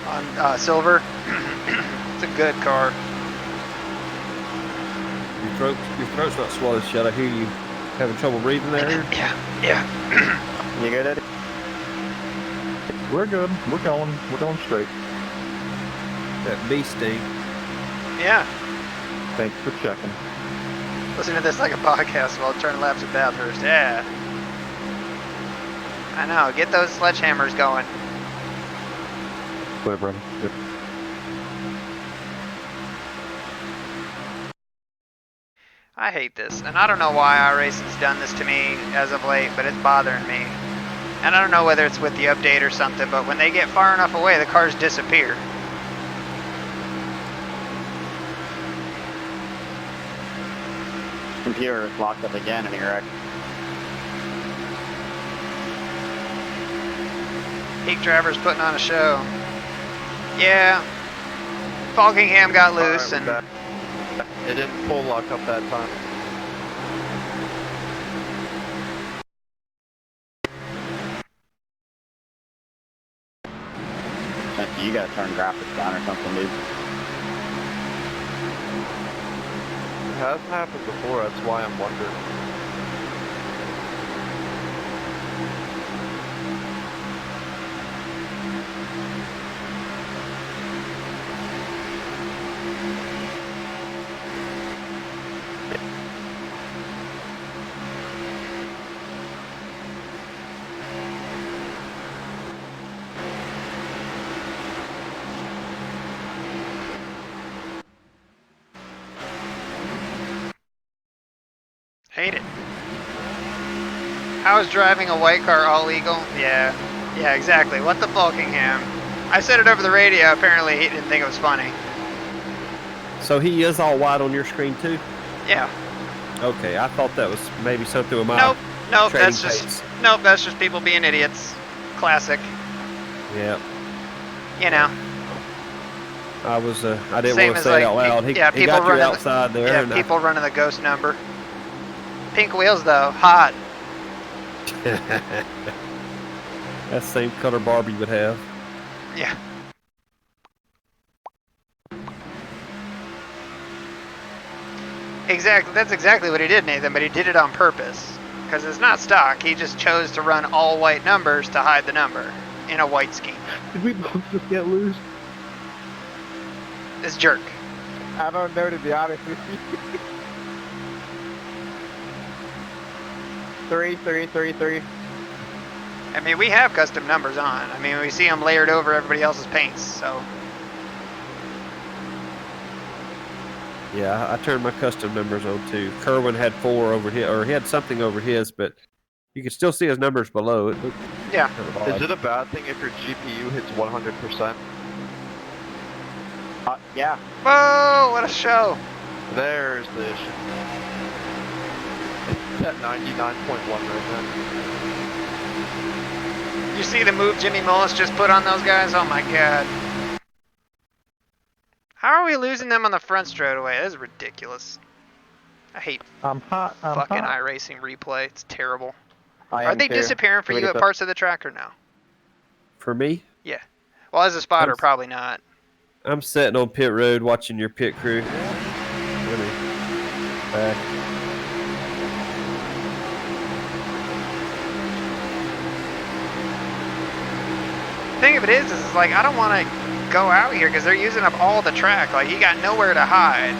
On silver. It's a good car. Your throat's not swollen shut. I hear you having trouble breathing there. Yeah. You good, Eddie? We're good. We're going straight. That bee sting. Yeah. Thanks for checking. Listen to this like a podcast while turning laps at Bathurst. Yeah. I know. Get those sledgehammers going. Clear, brother. Yep. I hate this, and I don't know why iRacing's done this to me as of late, but it's bothering me. And I don't know whether it's with the update or something, but when they get far enough away, the cars disappear. Computer is locked up again in here. Peak drivers putting on a show. Yeah. Falkingham got loose, All right, and it didn't full lock up that time. You gotta turn graphics down or something, dude. It hasn't happened before, that's why I'm wondering. hate it. How is driving a white car all legal? Yeah. Yeah, exactly. What the Falkingham? I said it over the radio. Apparently he didn't think it was funny. So he is all white on your screen too? Yeah. Okay, I thought that was maybe something with my Nope. Nope. trading That's just pace. nope. That's just people being idiots. Classic. Yeah. You know. I was I didn't Same want to as, say like, it out loud. He yeah, he people got you running the- outside there. Yeah. and People running the ghost number. Pink wheels though, hot. that same color Barbie would have. Yeah. Exactly. That's exactly what he did, Nathan. But he did it on purpose because it's not stock. He just chose to run all white numbers to hide the number in a white scheme. Did we both just get loose? This jerk. I don't know, to be honest with you. 3. I mean, we have custom numbers on. I mean, we see them layered over everybody else's paints. So Yeah, I turned my custom numbers on too. Kerwin had 4 over here, or he had something over his, but you could still see his numbers below. It looked yeah. kind of odd. Is it a bad thing if your GPU hits 100%? Yeah. Whoa! What a show. There's the issue. It's at 99.1 right You see the move Jimmy Mullis just put on those guys? Oh my god. How are we losing them on the front straightaway? That is ridiculous. I hate I'm hot. fucking iRacing replay. It's terrible. I Are am they too. disappearing for Can we you get at parts of the track or no? For me, Yeah. Well, as a spotter, I'm- probably not. I'm sitting on pit road watching your pit crew. Let me back. The thing of it is like, I don't want to go out here because they're using up all the track. Like, you got nowhere to hide.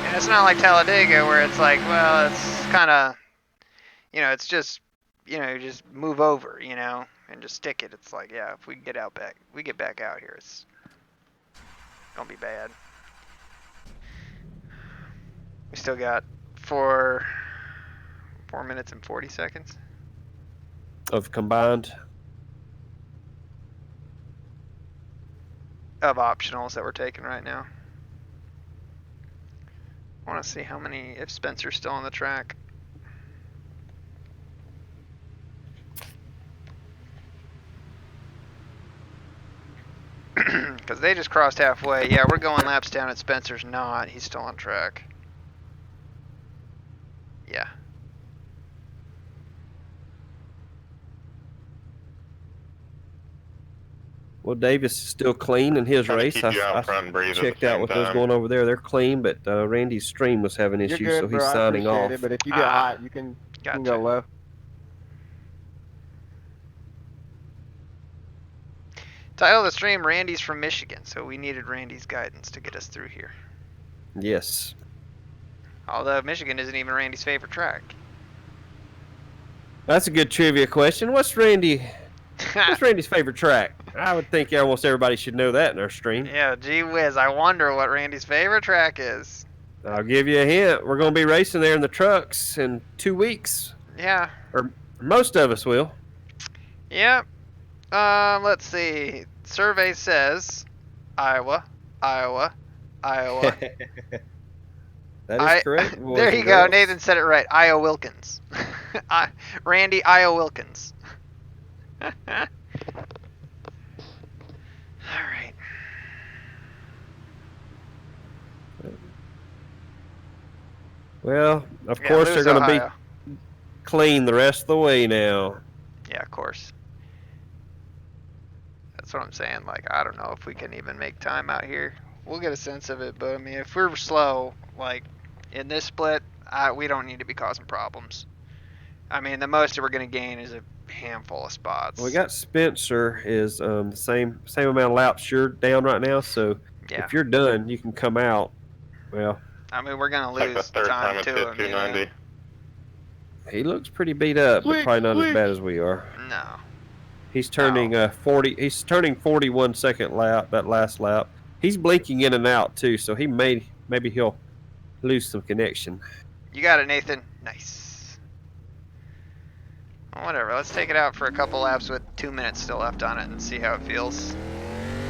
And it's not like Talladega where it's like, well, it's kind of, you know, it's just, you know, you just move over, you know, and just stick it. It's like, yeah, if we get back out here, it's gonna be bad. We still got 4 minutes and 40 seconds. Of combined. Of optionals that we're taking right now. I want to see how many, if Spencer's still on the track. Because they just crossed halfway. Yeah, we're going laps down at Spencer's not. He's still on track. Yeah. Well, Davis is still clean in his Trying to race. keep you out front and breathe at the checked out same what was time. going over there. They're clean, but Randy's stream was having You're issues, good, so bro. he's I signing appreciate off. it, but if you get hot, you can Gotcha. go low. Title of the stream, Randy's from Michigan. So we needed Randy's guidance to get us through here. Yes. Although Michigan isn't even Randy's favorite track. That's a good trivia question. What's Randy's favorite track? I would think almost everybody should know that in our stream. Yeah, gee whiz. I wonder what Randy's favorite track is. I'll give you a hint. We're going to be racing there in the trucks in 2 weeks. Yeah. Or most of us will. Yeah. Let's see. Survey says Iowa, Iowa, Iowa. That is correct, boys There and you go. girls. Nathan said it right. Io Wilkins. Randy Io Wilkins. All right. Well, of Yeah, course lose they're going to Ohio. be clean the rest of the way now. Yeah, of course. That's what I'm saying. Like, I don't know if we can even make time out here. We'll get a sense of it, but I mean, if we're slow, like in this split, we don't need to be causing problems. I mean, the most that we're going to gain is a handful of spots. We got Spencer is the same amount of laps you're down right now. So Yeah. if you're done, you can come out. Well, I mean, we're going to Like the lose third time time it's to hit him. You know? 290. he looks pretty beat up, but probably not as bad as we are. No. He's turning 40. He's turning 41 second lap. That last lap. He's blinking in and out too, so maybe he'll lose some connection. You got it, Nathan. Nice. Well, whatever. Let's take it out for a couple laps with 2 minutes still left on it and see how it feels.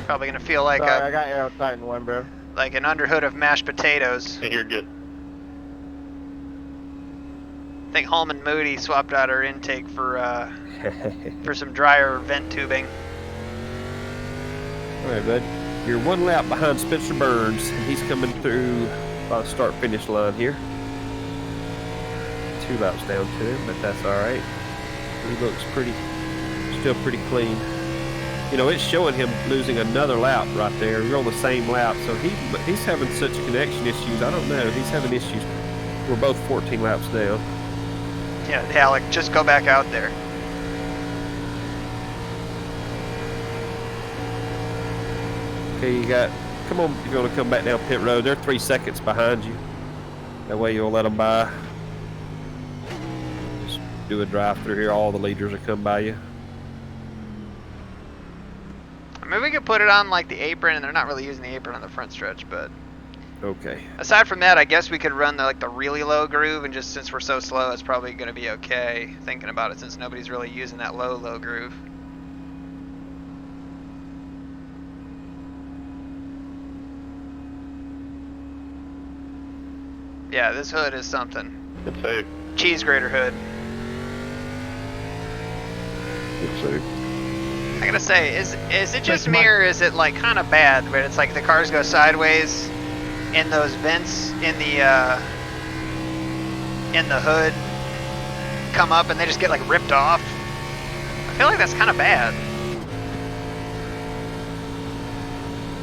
Probably gonna feel like Sorry, I got Aero Titan 1, bro. like an underhood of mashed potatoes. You're good. I think Holman Moody swapped out our intake for some drier vent tubing. All right, bud. You're 1 lap behind Spencer Burns. He's coming through by the start-finish line here. 2 laps down to him, but that's all right. He looks still pretty clean. You know, it's showing him losing another lap right there. You're on the same lap, so he's having such connection issues. I don't know. He's having issues. We're both 14 laps down. Yeah, Alec, just go back out there. Okay, come on, if you want to come back down pit road. They're 3 seconds behind you. That way you'll let them by. Just do a drive through here. All the leaders will come by you. I mean, we could put it on like the apron, and they're not really using the apron on the front stretch, but Okay. aside from that, I guess we could run the really low groove, and just since we're so slow, it's probably going to be okay. Thinking about it, since nobody's really using that low groove. Yeah, this hood is something. Good save. Cheese grater hood. Good save. I gotta say, is it just me, or is it like kind of bad? But it's like the cars go sideways, and those vents in the hood come up, and they just get like ripped off. I feel like that's kind of bad.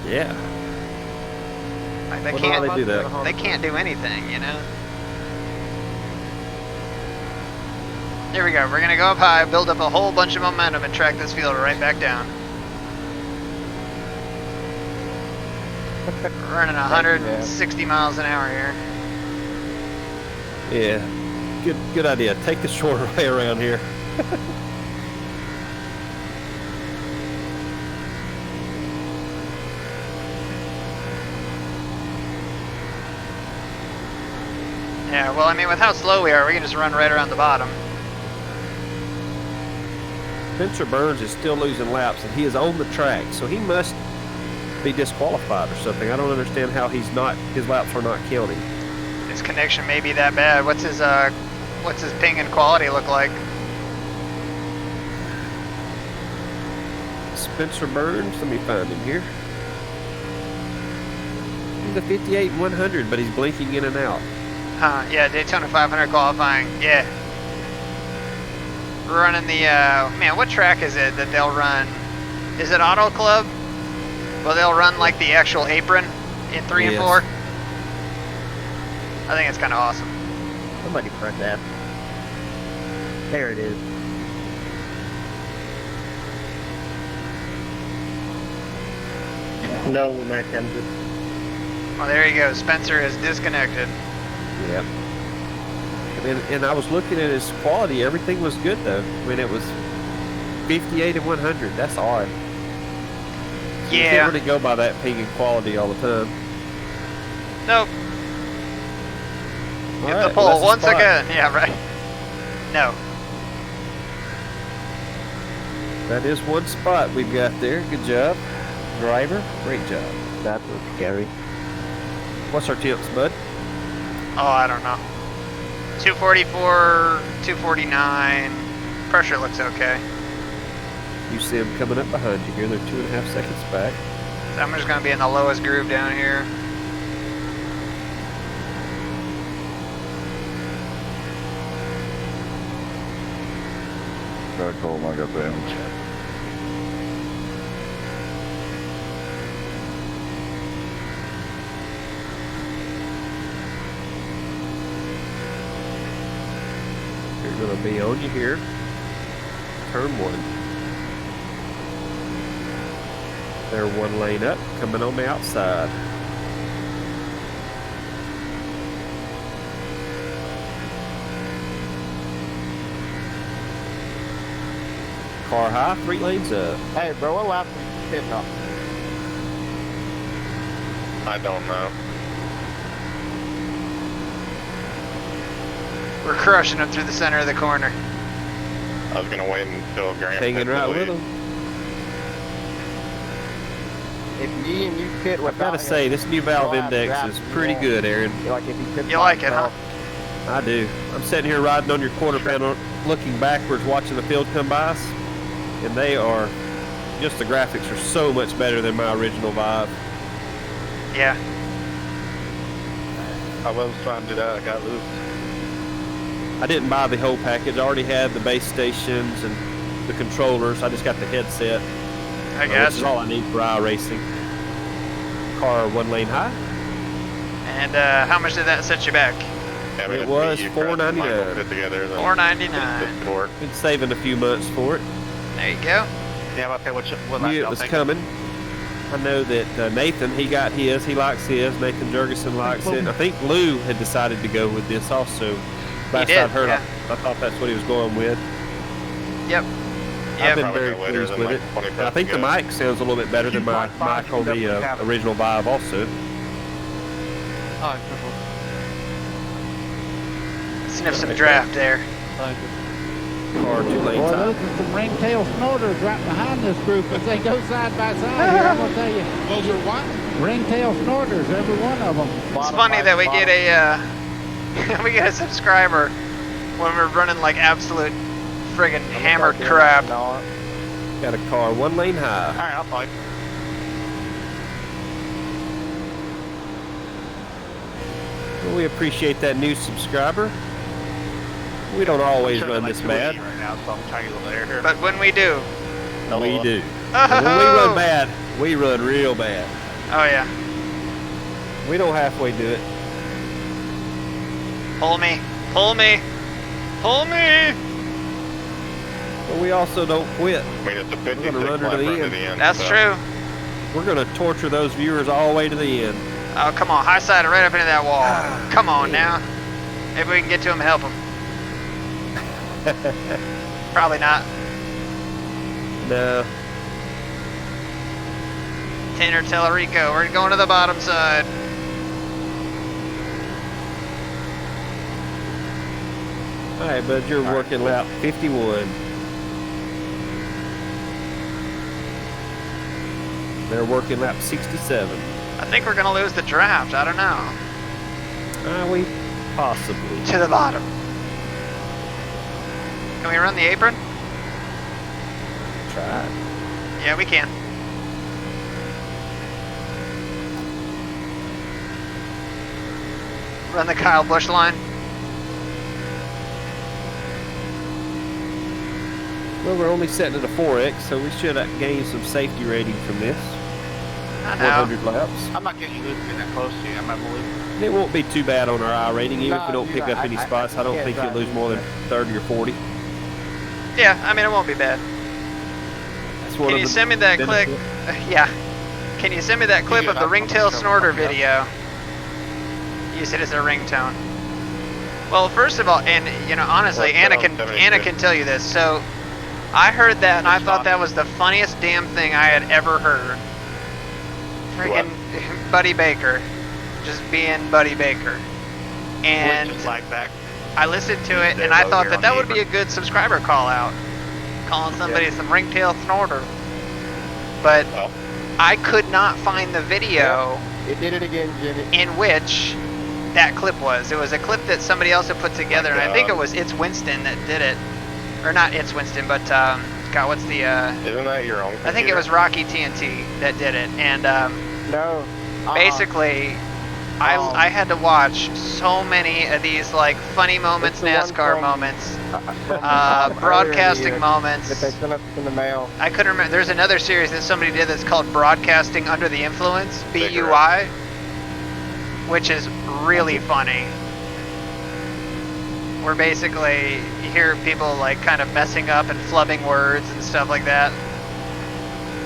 Yeah. Like they Wonder can't how they do that. They can't do anything, you know. Here we go. We're gonna go up high, build up a whole bunch of momentum, and track this field right back down. We're running 160 miles an hour here. Yeah. Good idea. Take the shorter way around here. Yeah, well, I mean, with how slow we are, we can just run right around the bottom. Spencer Burns is still losing laps, and he is on the track, so he must be disqualified or something. I don't understand how his laps are not counting. His connection may be that bad. What's his ping and quality look like? Spencer Burns, let me find him here. He's a 58 and 100, but he's blinking in and out. Huh, yeah, Daytona 500 qualifying, yeah. We're running the, man, what track is it that they'll run? Is it Auto Club? Well, they'll run like the actual apron in 3 and 4. I think it's kind of awesome. Somebody press that. There it is. No, Matt Kendrick. Well, there you go. Spencer is disconnected. Yep. And I was looking at his quality. Everything was good, though. I mean, it was 58 and 100. That's odd. You Yeah. can't really go by that ping and quality all the time. Nope. All Get right, the well, pole that's a once spot. again. Yeah, right. No. That is one spot we've got there. Good job, driver. Great job. That was scary. What's our tips, bud? Oh, I don't know. 244, 249. Pressure looks okay. You see them coming up behind you here. They're 2.5 seconds back. So I'm just going to be in the lowest groove down here. Back home, I got damage. You're going to be on you here. Turn 1. They're 1 lane up, coming on the outside. Car high, 3 lanes up. Hey, bro, what lap are you hitting up? I don't know. We're crushing them through the center of the corner. I was gonna wait until Grant Hanging hit the right lead. with them. If me and you pit I've without got to say, this new valve index is pretty good, Aaron. Like if you pit You like it, huh? I do. I'm sitting here riding on your quarter panel, looking backwards, watching the field come by us, and they are, just the graphics are so much better than my original Vive. Yeah. I was trying to do that, I got loose. I didn't buy the whole package. I already had the base stations and the controllers. I just got the headset. I Which guess. is all I need for iRacing. Car 1 lane high. And how much did that set you back? Yeah, It was $4.99. Fit together, then $4.99. fit work. Been saving a few months for it. There you go. Yeah, okay, what Knew it was coming. I know that Nathan, he got his. He likes his. Nathan Jurgensen likes it. I think Lou had decided to go with this also. Last did, I heard, yeah. I thought that's what he was going with. Yep. I've Yep. been Probably very no later pleased than with like it. 20 And I think the minutes mic sounds a little bit better than my mic on the original Vive also. Sniff some draft there. Car 2 lanes Boy, high. those are some ringtail snorters right behind this group as they go side by side here, I'm gonna tell you. Those are what? Ringtail snorters, every one of them. It's funny that we get a we get a subscriber when we're running like absolute friggin' hammered crap. Got a car 1 lane high. Alright, I'll fight. Well, we appreciate that new subscriber. We don't always run this bad. Right now, so I'm trying to get a little air here. But when we do, We do. oh, And when we run bad, we run real bad. oh yeah, We don't halfway do it. pull me, pull me, pull me. But we also don't quit. I mean, it's a 56 gonna run her lap to the run to end. the end. That's so. true. We're going to torture those viewers all the way to the end. Oh come on, high side it right up into that wall. Come on now. Maybe we can get to him and help him. Probably not. No. Tanner Tellerico, we're going to the bottom side. All right, bud, you're working lap 51. They're working lap 67. I think we're gonna lose the draft. I don't know. We possibly. To the bottom. Can we run the apron? Try. Yeah, we can. Run the Kyle Busch line. Well, we're only setting it a 4X, so we should gain some safety rating from this. I know. 100 laps. I'm not getting you getting that close to you, I'm not believing. It won't be too bad on our I rating, even if we don't No, pick up any spots. I don't can't think you'll drive lose more than 30 or 40. Yeah, I mean, it won't be bad. That's one Can of you the send me that clip? benefits. Yeah. Can you send me that clip of the ringtail snorter video? Use it as a ringtone. Well, first of all, and you know, honestly, Anna can tell you this. So, I heard that and I thought that was the funniest damn thing I had ever heard. Freaking Buddy Baker, just being Buddy Baker. and Just lag back. I listened to it, They're and I low thought here that on that the would be a apron. good subscriber call out, calling somebody some ringtail snorter. But Well. I could not find the video It did it again, Jimmy. in which that clip was. It was a clip that somebody else had put together, and I think it was It's Winston that did it. Or not It's Winston, but, God, what's the, Isn't that your own I think it was Rocky TNT that did it. And, No. basically, I had to watch so many of these, like, funny moments, It's the one NASCAR from- moments, earlier broadcasting in the year moments. that they sent us in the mail. I couldn't remember. There's another series that somebody did that's called Broadcasting Under the Influence, BUI, which is really funny. Where basically you hear people like kind of messing up and flubbing words and stuff like that.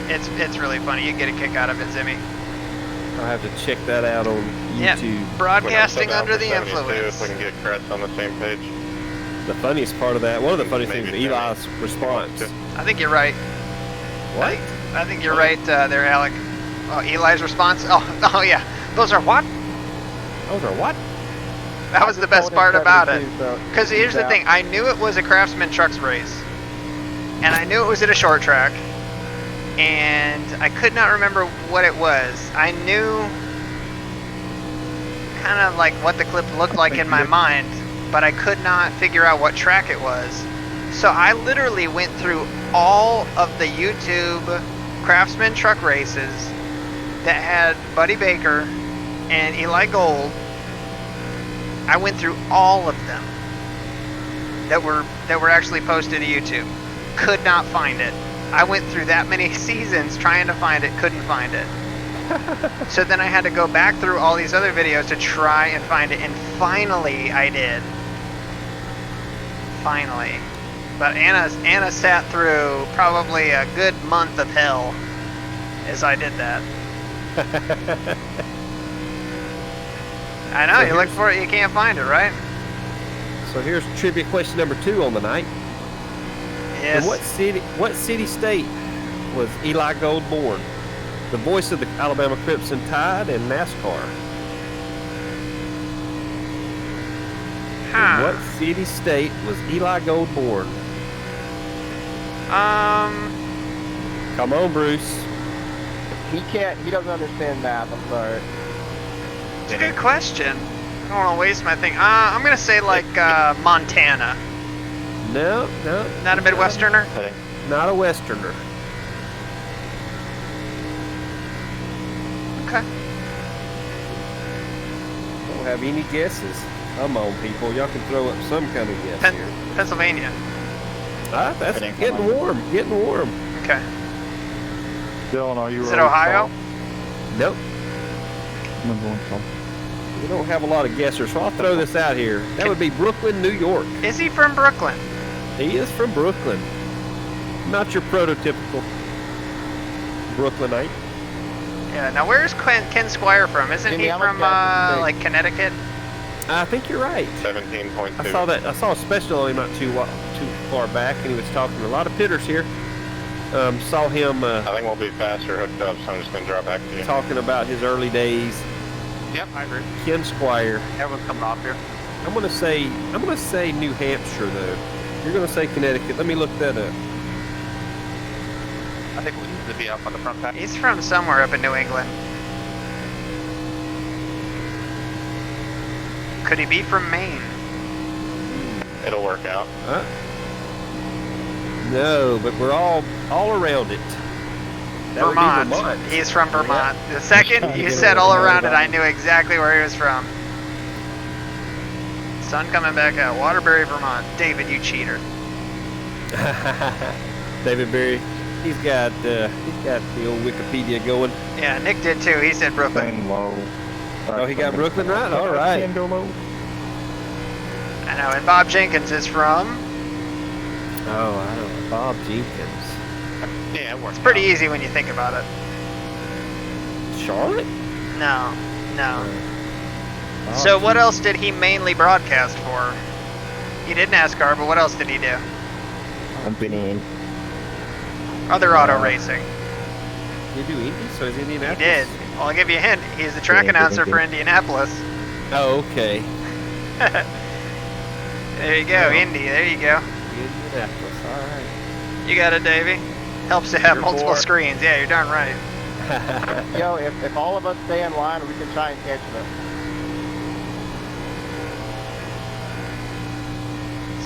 It's really funny. You get a kick out of it, Zimmy. I'll have to check that out on Yeah, YouTube. Broadcasting Under the If Influence. we can get Chris on the same page. The funniest part of that, one of the funniest Maybe things, Eli's response. I think you're right. What? I think you're right there, Alec. Oh, Eli's response. Oh yeah. Those are what? Those are what? That was the best part about it. Because here's the Yeah. thing, I knew it was a Craftsman Trucks race, and I knew it was at a short track, and I could not remember what it was. I knew kind of like what the clip looked like in my mind, but I could not figure out what track it was. So I literally went through all of the YouTube Craftsman Truck races that had Buddy Baker and Eli Gold. I went through all of them that were actually posted to YouTube. Could not find it. I went through that many seasons trying to find it, couldn't find it. So then I had to go back through all these other videos to try and find it, and finally I did. Finally. But Anna sat through probably a good month of hell as I did that. I know, So you look here's- for it, you can't find it, right? So here's trivia question number 2 on the night. Yes. In what city state was Eli Gold born? The voice of the Alabama Crimson Tide and NASCAR. In what city state was Eli Gold born? Come on, Bruce. He doesn't understand math, I'm sorry. It's a good question. I don't want to waste my thing. I'm going to say like Montana. No. Not a Midwesterner? Not a Westerner. Okay. Don't have any guesses. Come on, people. Y'all can throw up some kind of guess here. Pennsylvania. Ah, that's I think getting I'm on. warm. Getting warm. Okay. Dylan, are you Is it ready to Ohio? talk? Nope. I'm going to talk. We don't have a lot of guessers, so I'll throw this out here. That would be Brooklyn, New York. Is he from Brooklyn? He is from Brooklyn. Not your prototypical Brooklynite. Yeah. Now where's Ken Squire from? Isn't Jimmy, he I like from that mistake. like Connecticut? I think you're right. 17.2. I saw that. I saw a special on him not too far back, and he was talking to a lot of pitters here. Saw him I think we'll be faster hooked up, so I'm just going to drop back to you. talking about his early days. Yep, I agree. Ken Squire. Everyone's coming off here. I'm gonna say New Hampshire though. You're gonna say Connecticut. Let me look that up. I think we need to be up on the front pack. He's from somewhere up in New England. Could he be from Maine? It'll work out. No, but we're all around it. That would be Vermont. Vermont. He's from Vermont. The second you said all around it, I knew exactly where he was from. Sun coming back out. Waterbury, Vermont. David, you cheater. David Berry. He's got the old Wikipedia going. Yeah, Nick did too. He said Brooklyn. Staying low. Oh, he got Brooklyn right? All right. Can go low. I know. And Bob Jenkins is from. Oh, I don't know. Bob Jenkins. Yeah, it works. It's pretty easy when you think about it. Charlotte? No. Bob So what else did he mainly broadcast for? He did NASCAR, but what else did he do? Company. Other auto racing. Did he do Indy? So is He Indianapolis? did. Well, I'll give you a hint. He's the track Yeah, announcer good. for Indianapolis. Oh, okay. There you go, Indy. There you go. Indianapolis. All right. You got it, Davey. Helps to have You're multiple bored. screens. Yeah, you're darn right. Yo, if all of us stay in line, we can try and catch them.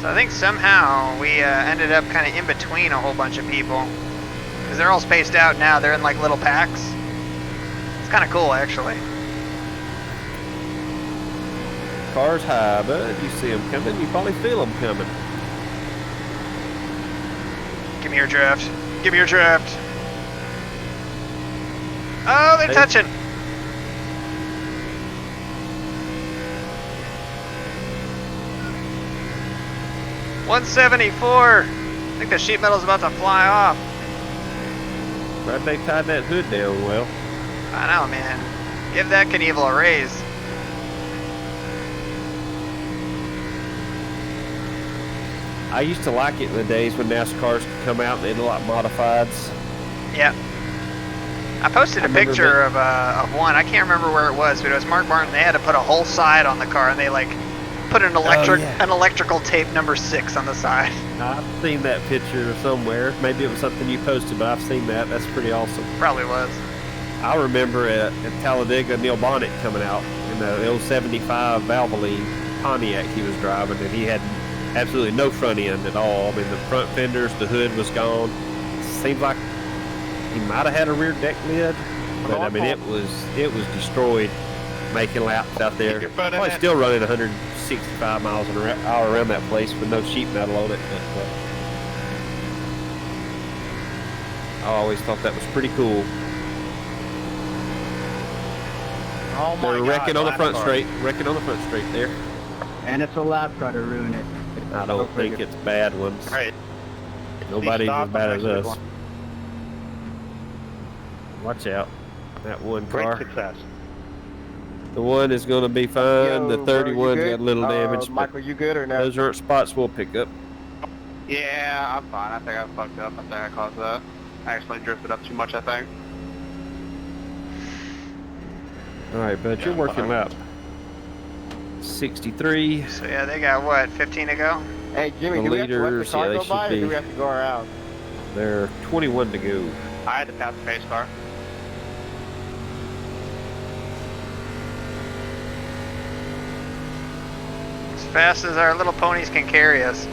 So I think somehow we ended up kind of in between a whole bunch of people. Because they're all spaced out now. They're in like little packs. It's kind of cool, actually. Car's high, but you see them coming. You probably feel them coming. Give me your draft. Give me your draft. Oh, they're Hey. touching. $174. I think the sheet metal's about to fly off. Glad they tied that hood down well. I know, man. Give that Knievel a raise. I used to like it in the days when NASCARs could come out and they had a lot of modifieds. Yeah. I posted I a remember picture of one. I can't remember where it was, but it was Mark Martin. They had to put a whole side on the car, and they like put an yeah. an electrical tape number 6 on the side. I've seen that picture somewhere. Maybe it was something you posted, but I've seen that. That's pretty awesome. Probably was. I remember at Talladega, Neil Bonnet coming out in the old 75 Valvoline Pontiac he was driving, and he had absolutely no front end at all. I mean, the front fenders, the hood was gone. Seemed like he might have had a rear deck lid, but I mean, it was destroyed making laps out there. Probably still running 165 miles an hour around that place with no sheet metal on it. But, I always thought that was pretty cool. Oh my They're God, wrecking on the front NASCAR. straight. Wrecking on the front straight there. And it's a lap car to ruin it. I don't think it's bad ones. Right. Nobody's as Stop, bad I'm as actually us. going- Watch out. That one Great car. success. The one is going to be fine. Yo, The bro, you 31's good? got a little damage. But Michael, you good or no? those aren't spots we'll pick up. Yeah, I'm fine. I think I fucked up. I think I caused that. I actually drifted up too much, I think. All right, bud. You're Yeah, working fine. lap 63. So yeah, they got what, 15 to go? Hey, Jimmy, The do we have to let the leaders, car yeah, go they by, or should do be. we have to go around? They're 21 to go. I had to pass the pace car. As fast as our little ponies can carry us.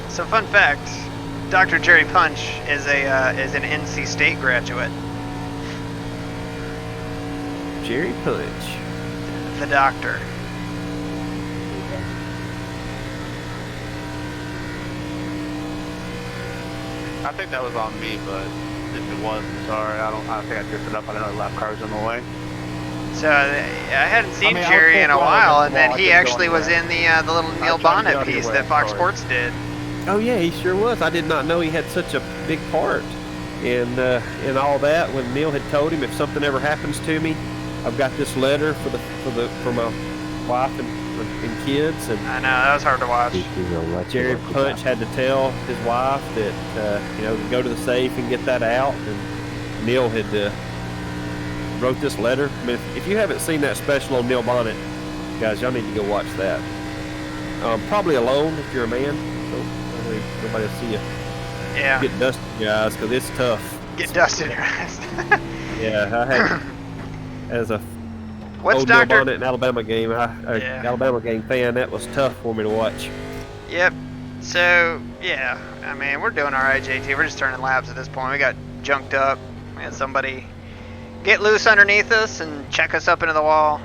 So fun fact, Dr. Jerry Punch is an NC State graduate. Jerry Punch. The doctor. I think that was on me, but if it was, sorry. I think I drifted up on another lap car was in the way. So I hadn't seen mean, I was Jerry in a full throttle while, against and the then wall. I he couldn't go actually was anywhere. in the little Neil trying to get Bonnet out of your piece way, that Fox sorry. Sports did. Oh yeah, he sure was. I did not know he had such a big part in all that. When Neil had told him, if something ever happens to me, I've got this letter for my wife and kids. And I know, that was hard to watch. Jerry Punch had to tell his wife that go to the safe and get that out. And Neil had wrote this letter. I mean, if you haven't seen that special on Neil Bonnet, guys, y'all need to go watch that. Probably alone if you're a man. So nobody will see you. Yeah, Get dusted, guys, because it's tough. get dust in your eyes. Yeah, I had as a What's old Neil Dr. Bonnet and Alabama game, Yeah. Alabama game fan. That was tough for me to watch. Yep. So, yeah, I mean, we're doing all right, JT. We're just turning laps at this point. We got junked up. We had somebody get loose underneath us and check us up into the wall.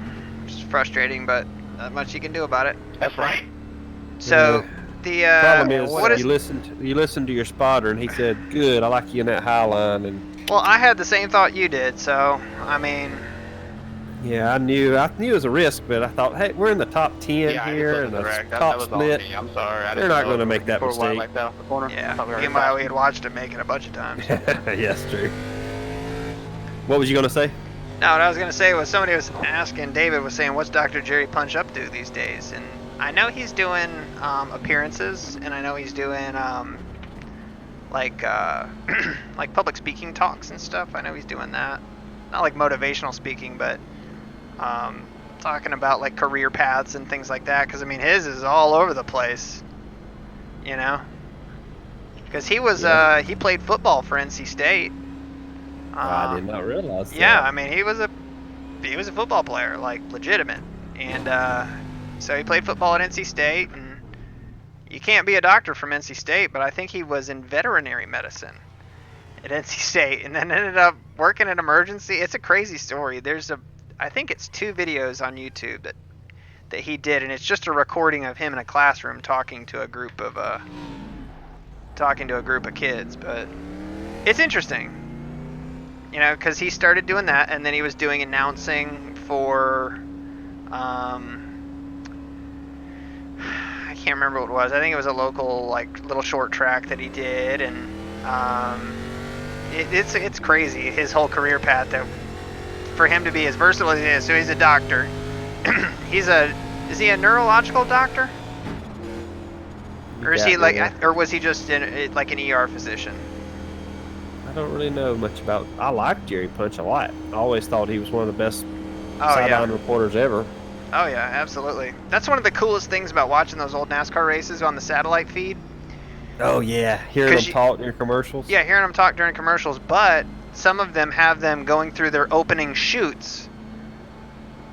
Which is frustrating, but not much you can do about it. That's right. So, the Problem is, what is? you listened to your spotter, and he said, "Good, I like you in that high line." And Well, I had the same thought you did. So, I mean, yeah, I knew it was a risk, but I thought, hey, we're in the top 10 Yeah, I here, just and wasn't a correct. That top was on split. me. I'm sorry. I They're didn't not know gonna it make that was mistake. like that off the corner. I yeah. thought we were Meanwhile, fast. we had watched him make it a bunch of times. Yes, true. What was you gonna say? No, what I was gonna say was somebody was asking. David was saying, "What's Dr. Jerry Punch up to these days?" And I know he's doing appearances, and I know he's doing like like public speaking talks and stuff. I know he's doing that. not like motivational speaking, but talking about like career paths and things like that. Because I mean, his is all over the place, you know. Because he was he played football for NC State. I did not realize that. Yeah, I mean, he was a football player, like legitimate, and so he played football at NC State, and you can't be a doctor from NC State, but I think he was in veterinary medicine at NC State, and then ended up working in emergency. It's a crazy story. I think it's 2 videos on YouTube that he did, and it's just a recording of him in a classroom talking to a group of kids. But it's interesting, you know, because he started doing that, and then he was doing announcing for I can't remember what it was. I think it was a local like little short track that he did, and it's crazy his whole career path. That for him to be as versatile as he is. So he's a doctor. Is he a neurological doctor? Or is he like, or was he just like an ER physician? I don't really know much about. I like Jerry Punch a lot. I always thought he was one of the best Oh, sideline yeah. reporters ever. Oh yeah, absolutely. That's one of the coolest things about watching those old NASCAR races on the satellite feed. Oh yeah, hearing them 'Cause talk during commercials. Yeah, hearing them talk during commercials, but some of them have them going through their opening shoots,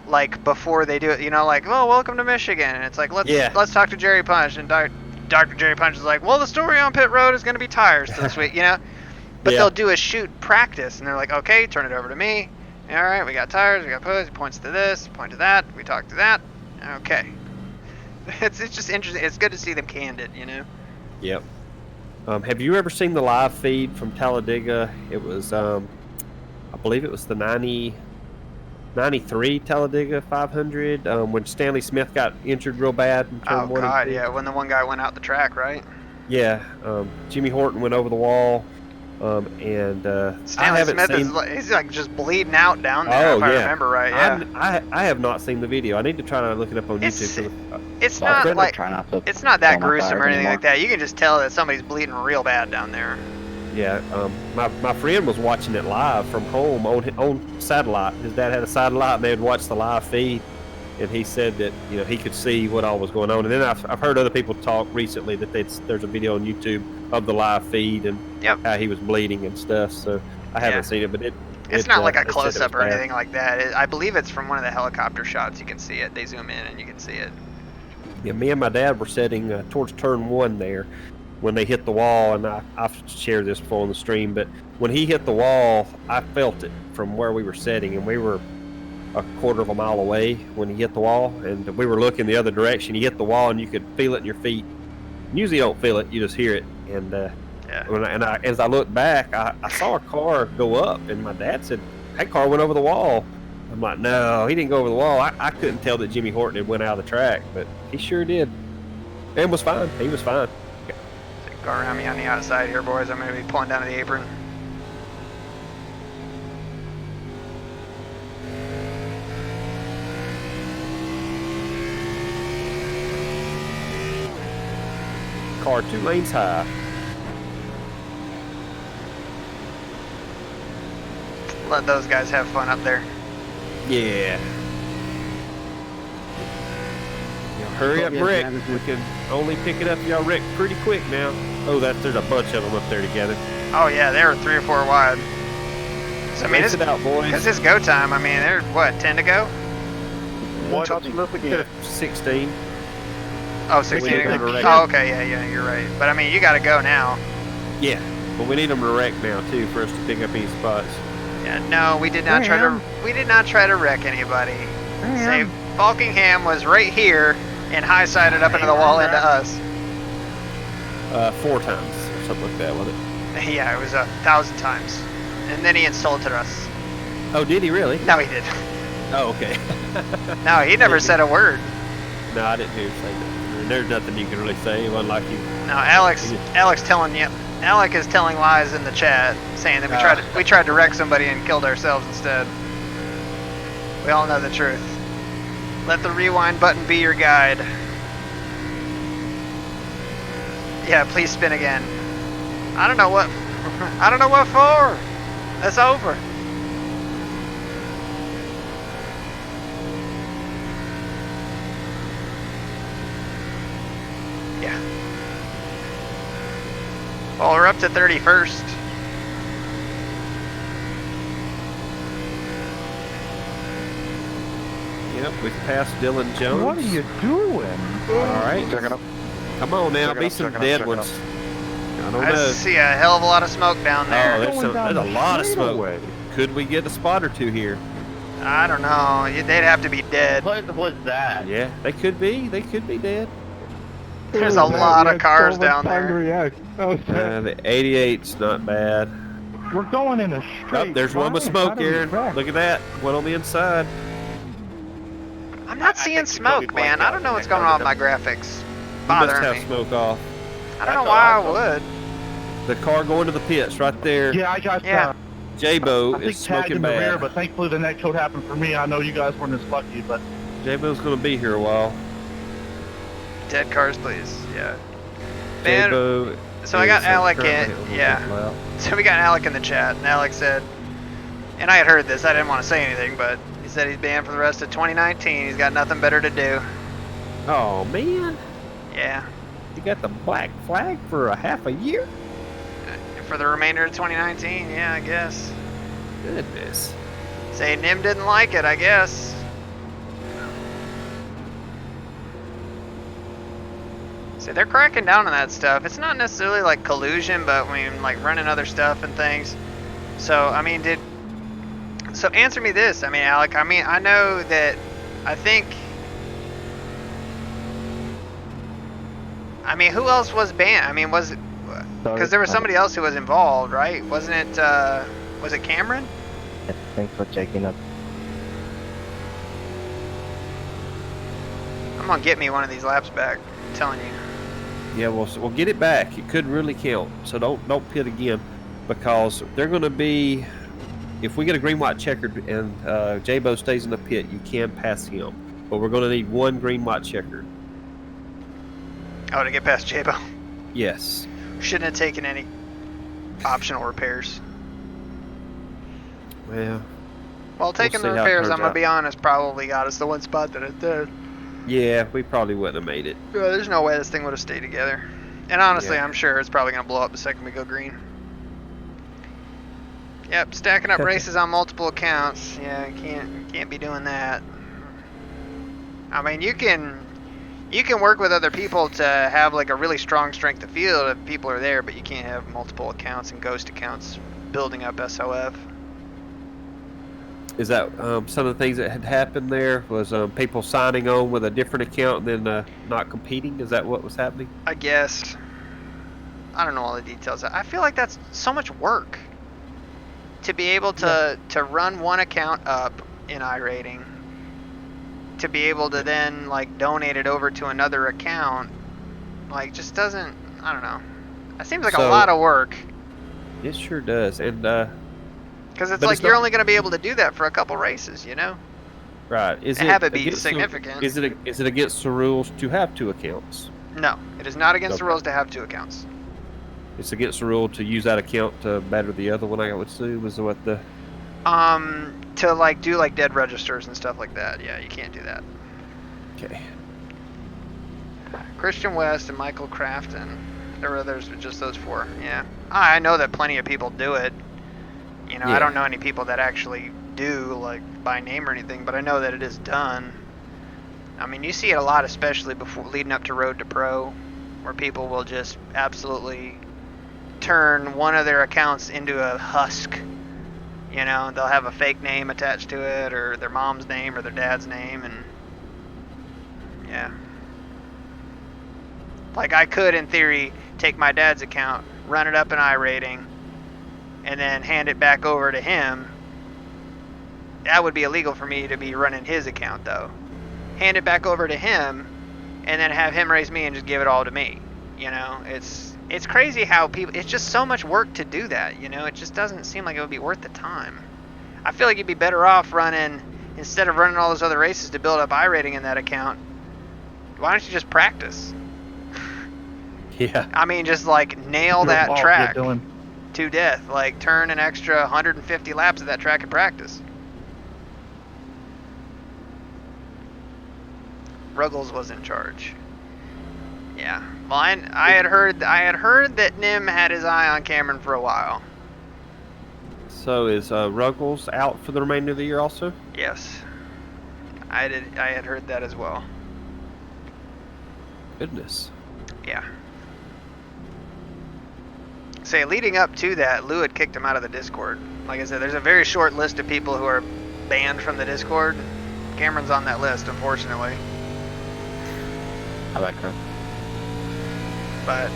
like before they do it. You know, like, oh, welcome to Michigan, and it's like, let's talk to Jerry Punch, and Dr. Jerry Punch is like, well, the story on pit road is going to be tires this week, you know. But they'll do a shoot practice, and they're like, okay, turn it over to me. All right, we got tires, we got push, points to this, point to that, we talk to that. Okay. It's just interesting. It's good to see them candid, you know. Yep. Have you ever seen the live feed from Talladega? It was, I believe it was the 93 Talladega 500 when Stanley Smith got injured real bad in turn 1 and 2. God, yeah, when the one guy went out the track, right? Yeah, Jimmy Horton went over the wall, and Stanley Smith he's like just bleeding out down there, if I remember right. Yeah, I have not seen the video. I need to try to look it up on YouTube. It's not like it's not that gruesome or anything anymore. like that. You can just tell that somebody's bleeding real bad down there. Yeah, my friend was watching it live from home on satellite. His dad had a satellite, and they would watch the live feed, and he said that he could see what all was going on. And then I've heard other people talk recently that there's a video on YouTube of the live feed and how he was bleeding and stuff. So I haven't seen it, but it's not like a close up or anything like that. I believe it's from one of the helicopter shots. You can see it. They zoom in and you can see it. Yeah, me and my dad were sitting towards turn 1 there when they hit the wall, and I've shared this before on the stream, but when he hit the wall, I felt it from where we were sitting, and we were a quarter of a mile away when he hit the wall, and we were looking the other direction. He hit the wall, and you could feel it in your feet. Usually you don't feel it, you just hear it. And as I looked back, I saw a car go up, and my dad said, that car went over the wall. I'm like, no, he didn't go over the wall. I couldn't tell that Jimmy Horton had went out of the track, but he sure did. And was fine. He was fine. Go around me on the outside here, boys. I'm going to be pulling down to the apron. Car 2 lanes high. Let those guys have fun up there. Yeah. Hurry up, Rick. We can only pick it up y'all, Rick, pretty quick now. Oh, there's a bunch of them up there together. Oh, yeah, they were 3 or 4 wide. So, I mean, Race it out, boys. Because it's go time. I mean, there's, 10 to go? What else up again? 16. Oh, 16 to go. Oh, okay, yeah, you're right. But, I mean, you got to go now. Yeah, but we need them to wreck now, too, for us to pick up any spots. Yeah, no, we did not try to wreck anybody. Say, Falkingham was right here and high-sided up into the wall into us. 4 times or something like that, wasn't it? Yeah, it was 1,000 times. And then he insulted us. Oh, did he really? No, he did. Oh, okay. No, he never said a word. No, I didn't hear him say that. There's nothing you can really say. It wasn't like you. No, Alec is telling lies in the chat, saying that we tried to wreck somebody and killed ourselves instead. We all know the truth. Let the rewind button be your guide. Yeah, please spin again. I don't know what for. That's over. Well, we're up to 31st. Yep, we've passed Dylan Jones. What are you doing? All right. Checking up. Come on now, Checking be up, some checking up, dead checking ones. I don't I know. see a hell of a lot of smoke down Oh, there. there's Going down a the lot of smoke. straightaway. Could we get a spot or two here? I don't know. They'd have to be dead. What was that? Yeah, they could be. They could be dead. There's a lot of cars down there. The 88's not bad. We're going in a Oh, straight. there's one with line. smoke, How do we Aaron. track? Look at that. One on the inside. I'm not I seeing think people smoke, be man. blacked I out don't know when what's they going cover on with my them. graphics. You must Bothering have me. smoke off. I don't know That's why I all right, would. The car going to the pits right there. Yeah, I got Yeah. J-Bo I think is tagged smoking in the rear, bad. but thankfully the next code happened for me. I know you guys weren't as lucky, but J-Bo's going to be here a while. Dead cars, please. Yeah. Man, J-Bo so I got is Alec currently in. on the Yeah. lap. So we got Alec in the chat, and Alec said, and I had heard this. I didn't want to say anything, but he said he's banned for the rest of 2019. He's got nothing better to do. Oh, man. Yeah. You got the black flag for a half a year? For the remainder of 2019, yeah, I guess. Goodness. Say Nim didn't like it, I guess. So they're cracking down on that stuff. It's not necessarily like collusion, but I mean, like running other stuff and things. So, I mean, so answer me this. I mean, Alec, I mean, I know that, I think, I mean, who else was banned? I mean, was it, because there was somebody else who was involved, right? Wasn't it, was it Cameron? Thanks for checking up. I'm gonna get me one of these laps back, I'm telling you. Yeah, we'll get it back. It could really count. So don't pit again, because they're going to be. If we get a green white checkered and J-Bo stays in the pit, you can pass him. But we're going to need one green white checkered. Oh, to get past J-Bo. Yes. Shouldn't have taken any optional repairs. Well, Taking see the how it repairs, turns I'm gonna out. be honest, probably got us the one spot that it did. Yeah, we probably wouldn't have made it. There's no way this thing would have stayed together. And honestly, Yeah. I'm sure it's probably gonna blow up the second we go green. Yep, stacking up races on multiple accounts. Yeah, you can't be doing that. I mean, you can work with other people to have like a really strong strength of field if people are there, but you can't have multiple accounts and ghost accounts building up SOF. Is that some of the things that had happened there? Was people signing on with a different account and then not competing? Is that what was happening? I guess. I don't know all the details. I feel like that's so much work to be able to run one account up in iRating, to be able to then like donate it over to another account, like just doesn't. I don't know. That seems like a So- lot of work. It sure does. And Because it's But like it's you're not- only going to be able to do that for a couple races, you know? right, is And it have it be against the- significant. is it against the rules to have two accounts? No, it is not against the Okay. rules to have two accounts. It's against the rule to use that account to better the other one. I would assume is what the. To like do like dead registers and stuff like that. Yeah, you can't do that. Okay. Christian West and Michael Crafton. There were others, but just those four. Yeah, I know that plenty of people do it. You know, Yeah. I don't know any people that actually do like by name or anything, but I know that it is done. I mean, you see it a lot, especially before leading up to Road to Pro, where people will just absolutely turn one of their accounts into a husk. You know, they'll have a fake name attached to it, or their mom's name, or their dad's name, and yeah. Like I could, in theory, take my dad's account, run it up in iRating, and then hand it back over to him. That would be illegal for me to be running his account, though. Hand it back over to him, and then have him raise me and just give it all to me. You know, it's crazy how people. It's just so much work to do that. You know, it just doesn't seem like it would be worth the time. I feel like you'd be better off running, instead of running all those other races to build up iRating in that account. Why don't you just practice? Yeah. I mean, just like nail You're that involved, track yeah, Dylan. to death. Like turn an extra 150 laps of that track in practice. Ruggles was in charge. Yeah. Well, I had heard that Nim had his eye on Cameron for a while. So is Ruggles out for the remainder of the year also? Yes. I had heard that as well. Goodness. Yeah. Say, leading up to that, Lou had kicked him out of the Discord. Like I said, there's a very short list of people who are banned from the Discord. Cameron's on that list, unfortunately. I like her. But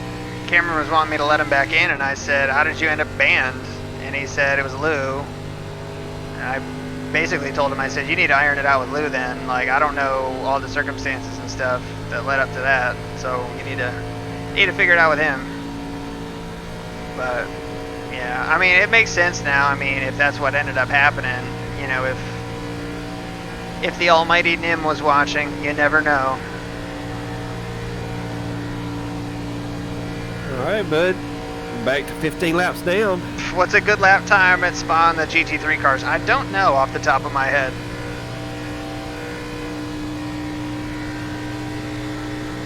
Cameron was wanting me to let him back in, and I said, how did you end up banned? And he said it was Lou. And I basically told him, I said, you need to iron it out with Lou then. Like, I don't know all the circumstances and stuff that led up to that, so you need to figure it out with him. But yeah, I mean, it makes sense now. I mean, if that's what ended up happening, you know, if the almighty Nim was watching, you never know. All right, bud. Back to 15 laps down. What's a good lap time at Spa on the GT3 cars? I don't know off the top of my head.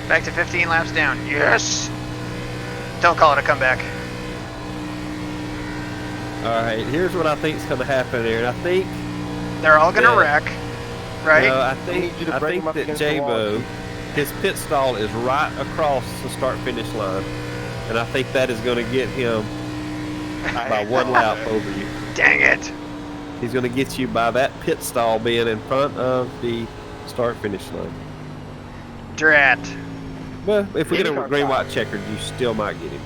Back to 15 laps down. Yes! Don't call it a comeback. All right, here's what I think is going to happen here. And I think They're all gonna wreck, right? No, I need think you to break them up that against the J-Bo, wall. his pit stall is right across the start-finish line, and I think that is going to get him by one lap over you. Dang it! He's going to get you by that pit stall being in front of the start-finish line. Drat. Well, if we get a IndyCar green-white checkered, you still might get him.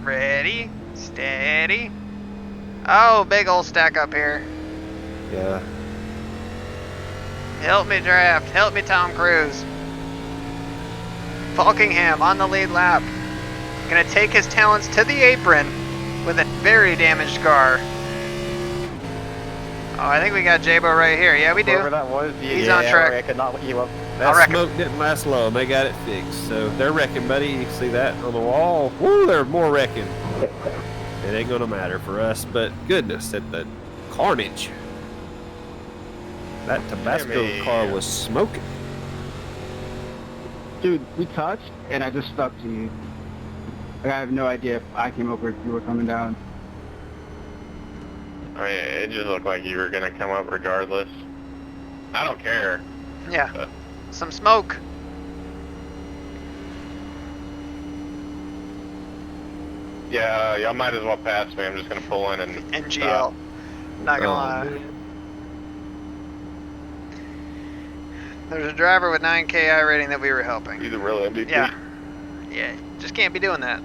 Ready, steady. Oh, big old stack up here. Yeah. Help me draft. Help me Tom Cruise. Falkingham on the lead lap. Gonna take his talents to the apron with a very damaged car. Oh, I think we got J-Bo right here. Yeah, we Whoever do. that was, He's on track. I could not let you up. That reckon. smoke didn't last long. They got it fixed. So they're wrecking, buddy. You can see that on the wall. Woo, they're more wrecking. It ain't going to matter for us, but goodness, at the carnage. That Tabasco car was smoking. Dude, we touched, and I just stuck to you. Like, I have no idea if I came over if you were coming down. I mean, it just looked like you were gonna come up regardless. I don't care. Yeah. Some smoke. Yeah, y'all might as well pass me. I'm just gonna pull in and NGL. Not gonna lie. man. There's a driver with 9K I rating that we were helping. He's a real MVP. Yeah. Yeah, just can't be doing that.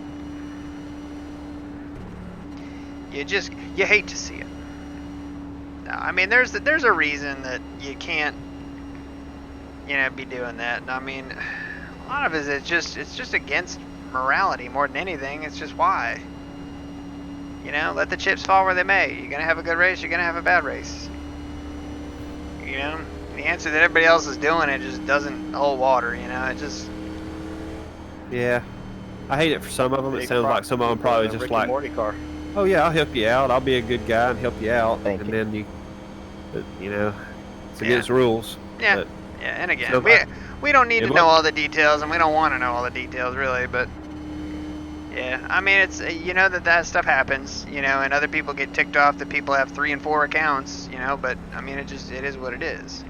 You hate to see it. No, I mean, there's a reason that you can't, be doing that. And I mean, a lot of it is it's just against morality more than anything. It's just why. Let the chips fall where they may. You're gonna have a good race. You're gonna have a bad race. The answer that everybody else is doing it just doesn't hold water. It just. Yeah. I hate it for some of them. It sounds like some of them probably just Rick like, and Morty car. oh yeah, I'll help you out. I'll be a good guy and help you out. Thank and you. then it's against rules. Yeah. But Yeah, and again, So we don't need it to know look- all the details, and we don't want to know all the details, really, but yeah, I mean, it's, that stuff happens, and other people get ticked off that people have 3 and 4 accounts, but I mean, it is what it is.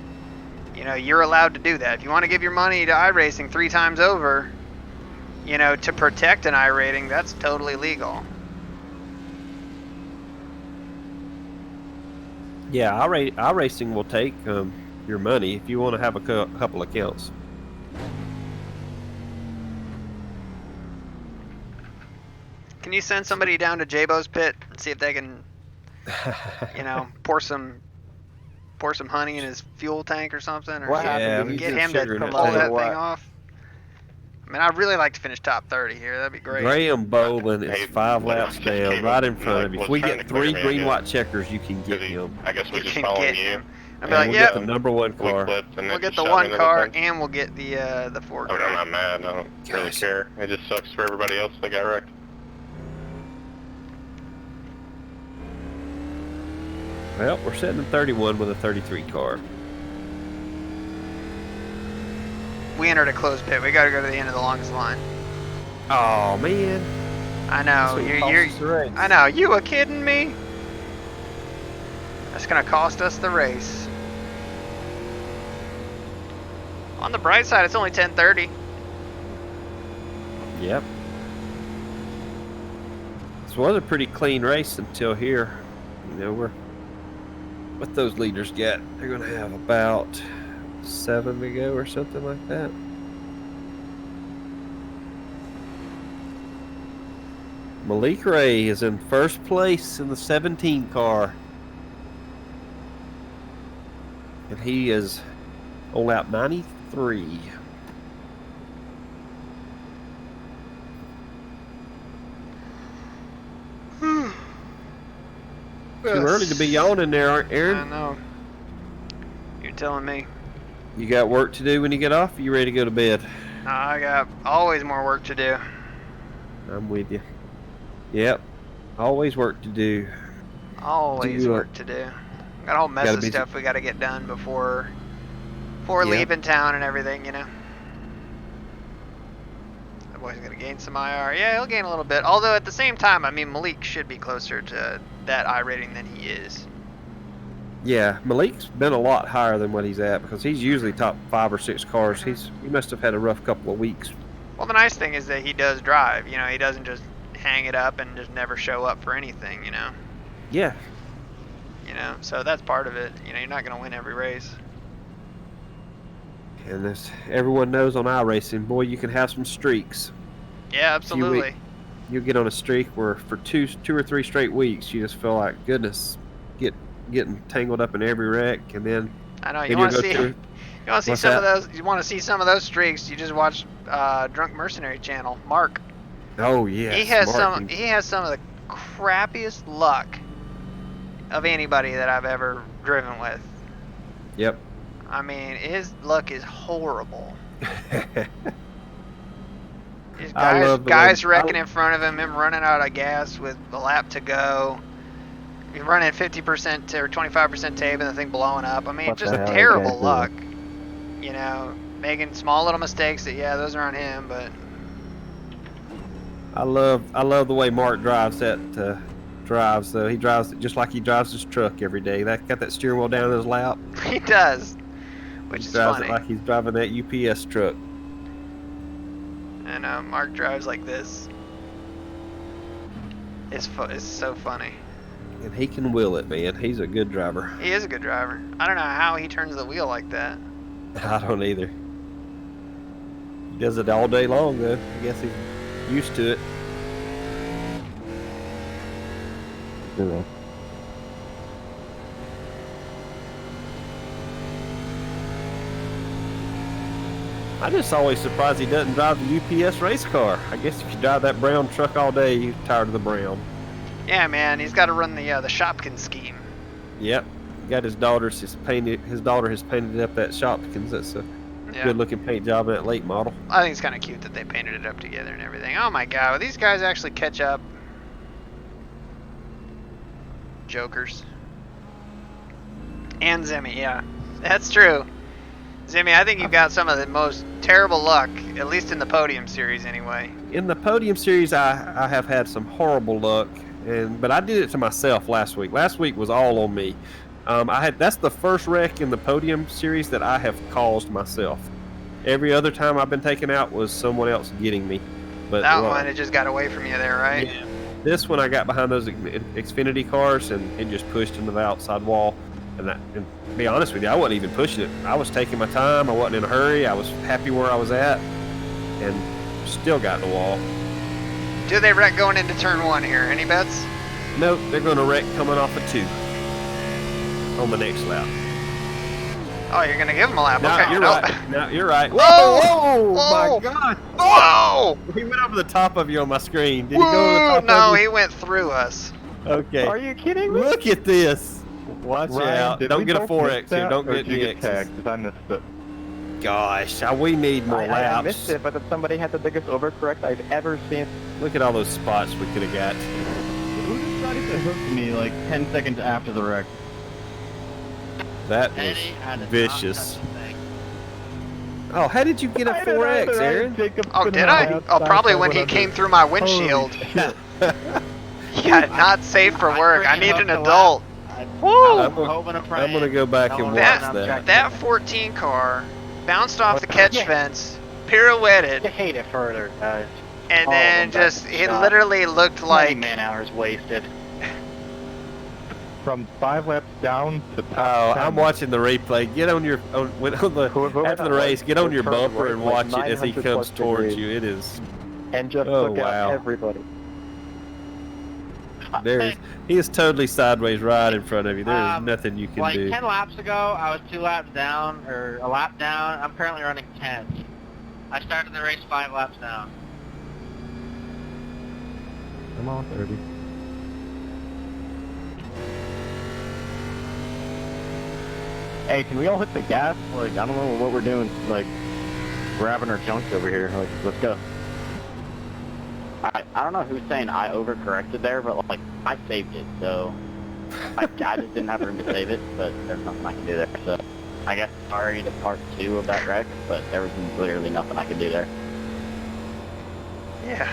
You're allowed to do that. If you want to give your money to iRacing 3 times over, to protect an iRating, that's totally legal. yeah, iRacing will take your money if you want to have a couple accounts. Can you send somebody down to J-Bo's pit and see if they can, pour some honey in his fuel tank or something, or What Yeah, happened? we Did you get just him to sugar in it pull too. that What? thing off? I mean, I'd really like to finish top 30 here. That'd be great. Graham Bolin is Hey, 5 what laps else down, came right up? in front of you. If Was we trying get to clear 3 me, I green guess. white checkers, you can get Because him. I guess we're You just can following get you. him. I'd And be like, we'll yep, get the number 1 We car. flipped and we'll it get just the shot 1 into car, thing. and we'll get the 4 I mean, car. I'm not mad. I don't really care. It just sucks for everybody else that got wrecked. Well, we're sitting in 31 with a 33 car. We entered a closed pit. We got to go to the end of the longest line. Oh man. I know. You're. I know. You were kidding me? That's gonna cost us the race. On the bright side, it's only 10:30. Yep. This was a pretty clean race until here. You know, what those leaders get? They're gonna have about 7 to go or something like that. Malik Ray is in first place in the 17 car. And he is on lap 93. Too early to be yawning there, Aaron. I know. You're telling me. You got work to do when you get off? Or you ready to go to bed? I got always more work to do. I'm with you. Yep. Always work to do. Always work to do. Got a whole mess of stuff we got to get done before leaving town and everything, you know. That boy's going to gain some IR. Yeah, he'll gain a little bit. Although at the same time, I mean, Malik should be closer to that I rating than he is. Yeah, Malik's been a lot higher than what he's at because he's usually top 5 or 6 cars. He must have had a rough couple of weeks. Well, the nice thing is that he does drive. You know, he doesn't just hang it up and just never show up for anything, you know. Yeah. You know, so that's part of it. You know, you're not going to win every race. And as everyone knows on iRacing, boy, you can have some streaks. Yeah, absolutely. You'll get on a streak where for two or three straight weeks, you just feel like, goodness, getting tangled up in every wreck, and then I know you want to see. You want to see some of those. You want to see some of those streaks. You just watch Drunk Mercenary channel. Mark. Oh yeah. He has some of the crappiest luck of anybody that I've ever driven with. Yep. I mean, his luck is horrible. His guys wrecking in front of him running out of gas with a lap to go. He's running 50% or 25% tape and the thing blowing up. I mean, just terrible luck. You know, making small little mistakes that, yeah, those are on him, but... I love the way Mark drives that, drives though. He drives it just like he drives his truck every day. Got that steering wheel down in his lap. He does, which is funny. He drives it like he's driving that UPS truck. And Mark drives like this. It's so funny. And he can will it, man. He's a good driver. He is a good driver. I don't know how he turns the wheel like that. I don't either. He does it all day long, though. I guess he's used to it. Yeah. I'm just always surprised he doesn't drive the UPS race car. I guess if you drive that brown truck all day, you're tired of the brown. Yeah, man, he's got to run the Shopkins scheme. Yep, got his daughter has painted up that Shopkins. That's a good-looking paint job in that late model. I think it's kind of cute that they painted it up together and everything. Oh my God, will these guys actually catch up? Jokers. And Zimmy, yeah, that's true. Zimmy, I think you've got some of the most terrible luck, at least in the podium series anyway. In the podium series, I have had some horrible luck, but I did it to myself last week. Last week was all on me. That's the first wreck in the podium series that I have caused myself. Every other time I've been taken out was someone else getting me. But that one, it just got away from you there, right? Yeah. This one, I got behind those Xfinity cars and it just pushed into the outside wall. And to be honest with you, I wasn't even pushing it. I was taking my time. I wasn't in a hurry. I was happy where I was at, and still got in the wall. Do they wreck going into turn 1 here? Any bets? Nope, they're going to wreck coming off of 2 on the next lap. Oh, you're going to give them a lap? No, okay, you're right. No, you're right. Whoa! Whoa! Whoa! My God! Whoa! He went over the top of you on my screen. Did he go over the top no, of you? he went through us. Okay. Are you kidding me? Look at this. Watch out. Don't get a 4X here. Don't get any X's. I missed it. Gosh, we need more laps. I missed it, but if somebody had the biggest overcorrect I've ever seen. Look at all those spots we could have got. Who decided to hook me like 10 seconds after the wreck? That was vicious. Oh, how did you get a 4X, Aaron? Oh, did I? Oh, probably when he came through my windshield. Yeah, not safe for work. I need an adult. Woo! I'm gonna go back and watch that. That 14 car bounced off the catch fence, pirouetted, You hate it further, guys. and All then of them just, back it shot. literally looked 20 like, man-hours wasted. From 5 laps down to Oh, top 10. I'm watching the replay. Get on your after the race. Get on your bumper and watch it as he comes towards you. It is. And just Oh, took out wow. everybody. He is totally sideways right in front of you. There is nothing you can Like do. 10 laps ago, I was 2 laps down, or a lap down. I'm currently running 10. I started the race 5 laps down. I'm on 30. Hey, can we all hit the gas? Like, I don't know what we're doing. Like, grabbing our junk over here. Like, let's go. I don't know who's saying I overcorrected there, but like I saved it, so I just didn't have room to save it, but there's nothing I can do there. So I guess sorry to part 2 of that wreck, but there was literally nothing I could do there. yeah.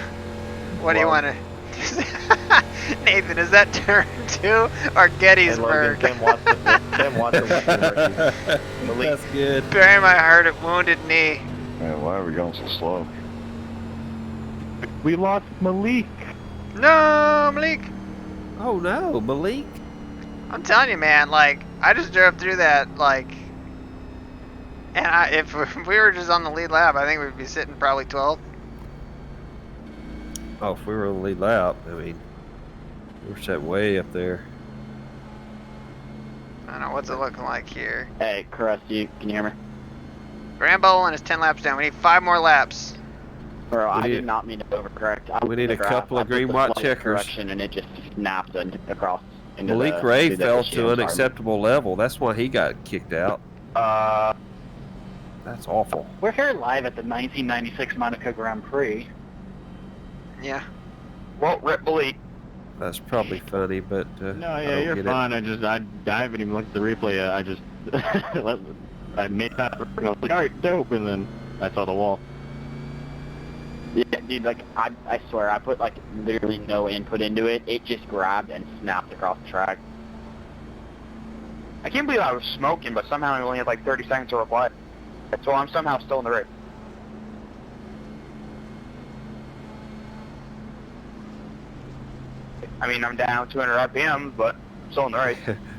What do you want to... Nathan, is that turn 2 or Gettysburg? Tim Watson. That's good. Bury my heart at Wounded Knee. Man, why are we going so slow? We lost Malik. No, Malik. Oh no, Malik. I'm telling you, man, like, I just drove through that, like, and if we were just on the lead lap, I think we'd be sitting probably 12th. Oh, if we were on the lead lap, I mean, we were set way up there. I don't know, what's it looking like here? Hey, Krusty, can you hear me? Graham Boland is 10 laps down. We need 5 more laps. Bro, I need- did not mean to overcorrect. we need a couple of green, white checkers. Correction and it just snapped across. Into Malik the, Ray to the fell issue. to I'm an sorry. acceptable level. That's why he got kicked out. That's awful. We're here live at the 1996 Monaco Grand Prix. Yeah. Well, Rip Malik. That's probably funny, but No, I yeah, don't you're get fine. I haven't even looked at the replay yet. I just, I made that. I was like, all right, dope, and then I saw the wall. Yeah, dude, like, I swear, I put, like, literally no input into it. It just grabbed and snapped across the track. I can't believe I was smoking, but somehow I only had like 30 seconds to reply. So I'm somehow still in the race. I mean, I'm down 200 RPM, but I'm still in the race.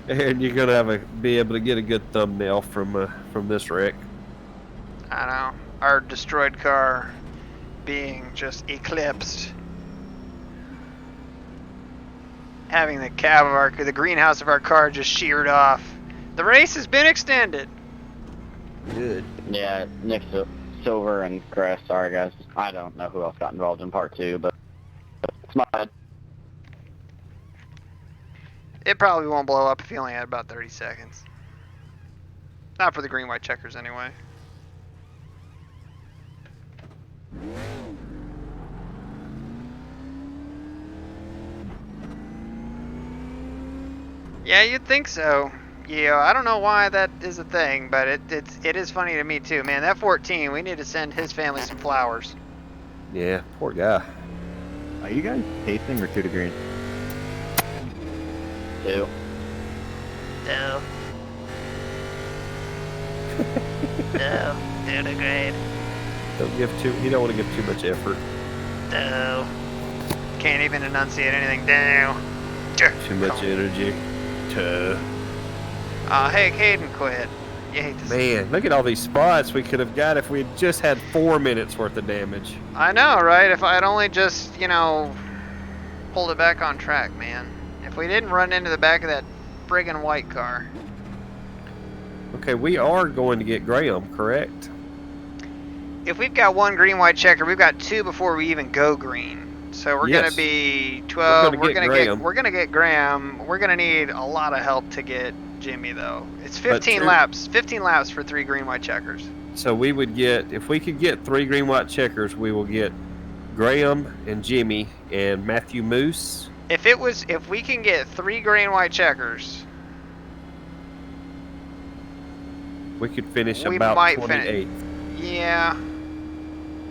And you're gonna be able to get a good thumbnail from this wreck. I know. Our destroyed car being just eclipsed. Having the cab of the greenhouse of our car just sheared off. The race has been extended. Good. Yeah, Nick Silver and Chris, sorry guys. I don't know who else got involved in part 2, but it's my bad. It probably won't blow up if you only had about 30 seconds. Not for the green white checkers anyway. Yeah, you'd think so. Yeah, I don't know why that is a thing, but it is funny to me too, man. That 14, we need to send his family some flowers. Yeah, poor guy. Are you guys tasting or 2 to green? 2. No. No. 2 to grade. You don't want to give too much effort. No. Can't even enunciate anything. No. Too much energy. Hey, Caden quit. You hate to see. Man, look at all these spots we could have got if we had just had 4 minutes worth of damage. I know, right? If I'd only just, pulled it back on track, man. If we didn't run into the back of that friggin' white car. Okay, we are going to get Graham, correct? If we've got 1 green white checker, we've got 2 before we even go green. So we're Yes. gonna be 12. We're gonna get Graham. We're gonna need a lot of help to get Jimmy though. It's 15 true. laps. 15 laps for 3 green white checkers. So we would get, if we could get 3 green white checkers, we will get Graham and Jimmy and Matthew Moose. If we can get 3 green white checkers, We could finish We about might 28th. Yeah,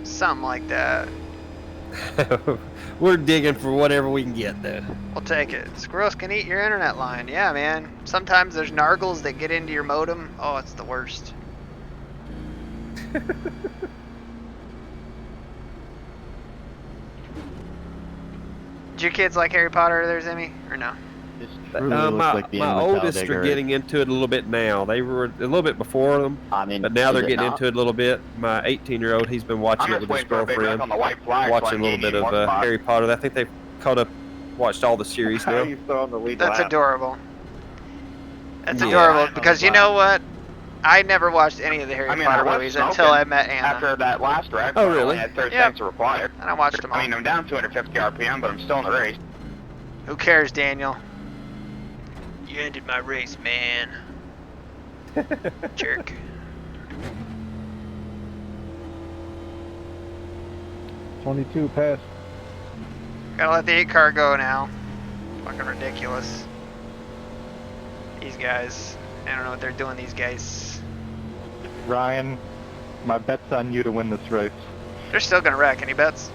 something like that. We're digging for whatever we can get, though. We'll take it. Squirrels can eat your internet line. Yeah, man. Sometimes there's nargles that get into your modem. Oh, it's the worst. Did your kids like Harry Potter there, Zimmy? Or no? This truly looks like the My end of oldest are Talladega. getting into it a little bit now. They were a little bit before them, I mean, but now is they're it getting not? into it a little bit. My 18-year-old, he's been watching it with his girlfriend, on the white flag. watching a little bit of Harry Potter. I think they've caught up, watched all the series How now. you throwing the lead That's lap? adorable. That's Yeah. adorable because you know what? I never watched any of the Harry Potter movies until I met Anna. After that last wreck, Oh, I really? only had 30 Yep. seconds to require. And I watched them all. I mean, I'm down 250 RPM, but I'm still in the race. Who cares, Daniel? You ended my race, man. Jerk. '22 pass. Gotta let the 8 car go now. Fucking ridiculous. These guys. I don't know what they're doing, these guys. Ryan, my bet's on you to win this race. They're still gonna wreck. Any bets?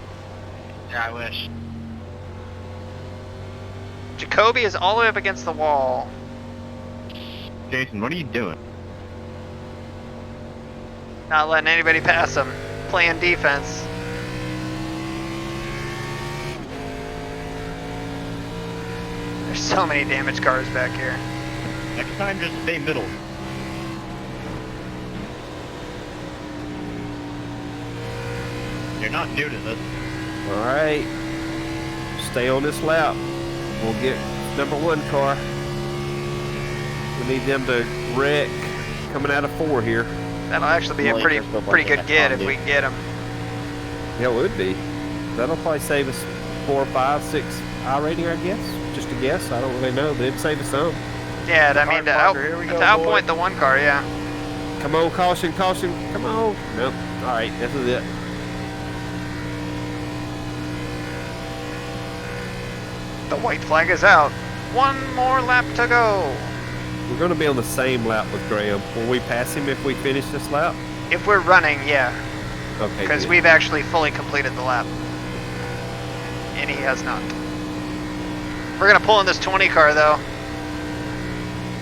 Yeah, I wish. Jacoby is all the way up against the wall. Jason, what are you doing? Not letting anybody pass him. Playing defense. There's so many damaged cars back here. Next time, just stay middle. You're not new to this. All right, stay on this lap. We'll get #1 car. We need them to wreck coming out of 4 here. That'll actually be a Well, pretty they're still pretty bunching good that get time, if dude. we can get them. Yeah, it would be. That'll probably save us 4, 5, 6 I-rating, I guess. Just a guess. I don't really know, but it'd save us some. Yeah, I mean to, Here we to go, outpoint boys. the 1 car, yeah. Come on, caution, caution. Come on. Nope. All right, this is it. The white flag is out. 1 more lap to go. We're going to be on the same lap with Graham. Will we pass him if we finish this lap? If we're running, yeah. Okay, Because good. we've actually fully completed the lap. And he has not. We're gonna pull in this 20 car though.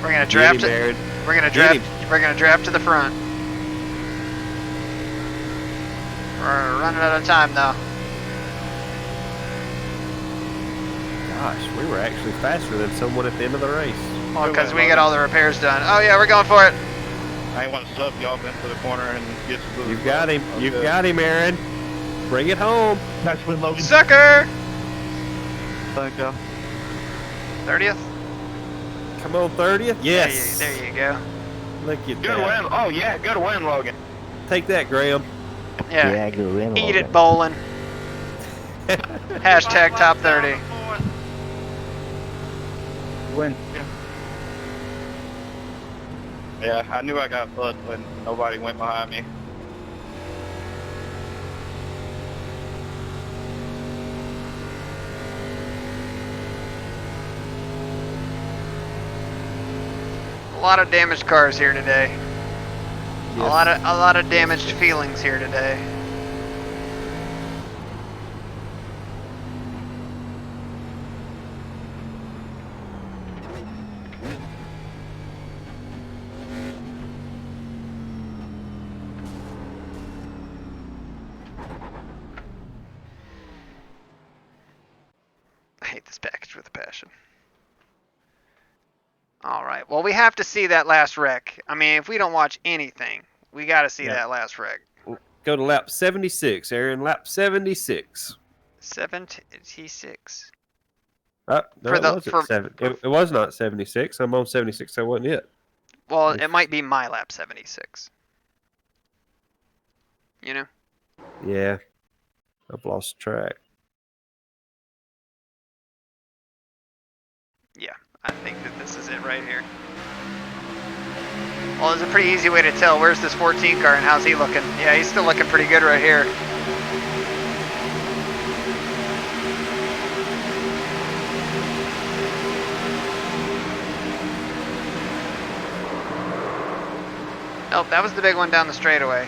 We're gonna draft Get him, it. Aaron. We're gonna Get draft. him. We're gonna draft to the front. We're running out of time though. Gosh, we were actually faster than someone at the end of the race. Well, because we got all the repairs done. Oh yeah, we're going for it. I ain't want to sub y'all into the corner and get some. You've got him. You've got him, Aaron. Bring it home. Nice win, Logan. Sucker. Thank you. 30th. Come on, 30th. Yes. There you go. Look at Good that. win. Oh yeah, good win, Logan. Take that, Graham. Yeah. good win. Eat it, bowling. Hashtag top 30. Win. Yeah, I knew I got fucked when nobody went behind me. A lot of damaged cars here today. Yes. A lot of damaged feelings here today. I hate this package with a passion. All right. Well, we have to see that last wreck. I mean, if we don't watch anything, we got to see Yeah. that last wreck. Go to lap 76, Aaron. Lap 76. 76. No, For it the- wasn't for- 7. It was not 76. I'm on 76. That wasn't it. Well, it might be my lap 76. You know? Yeah. I've lost track. Yeah, I think that this is it right here. Well, there's a pretty easy way to tell. Where's this 14 car and how's he looking? Yeah, he's still looking pretty good right here. Nope, that was the big one down the straightaway.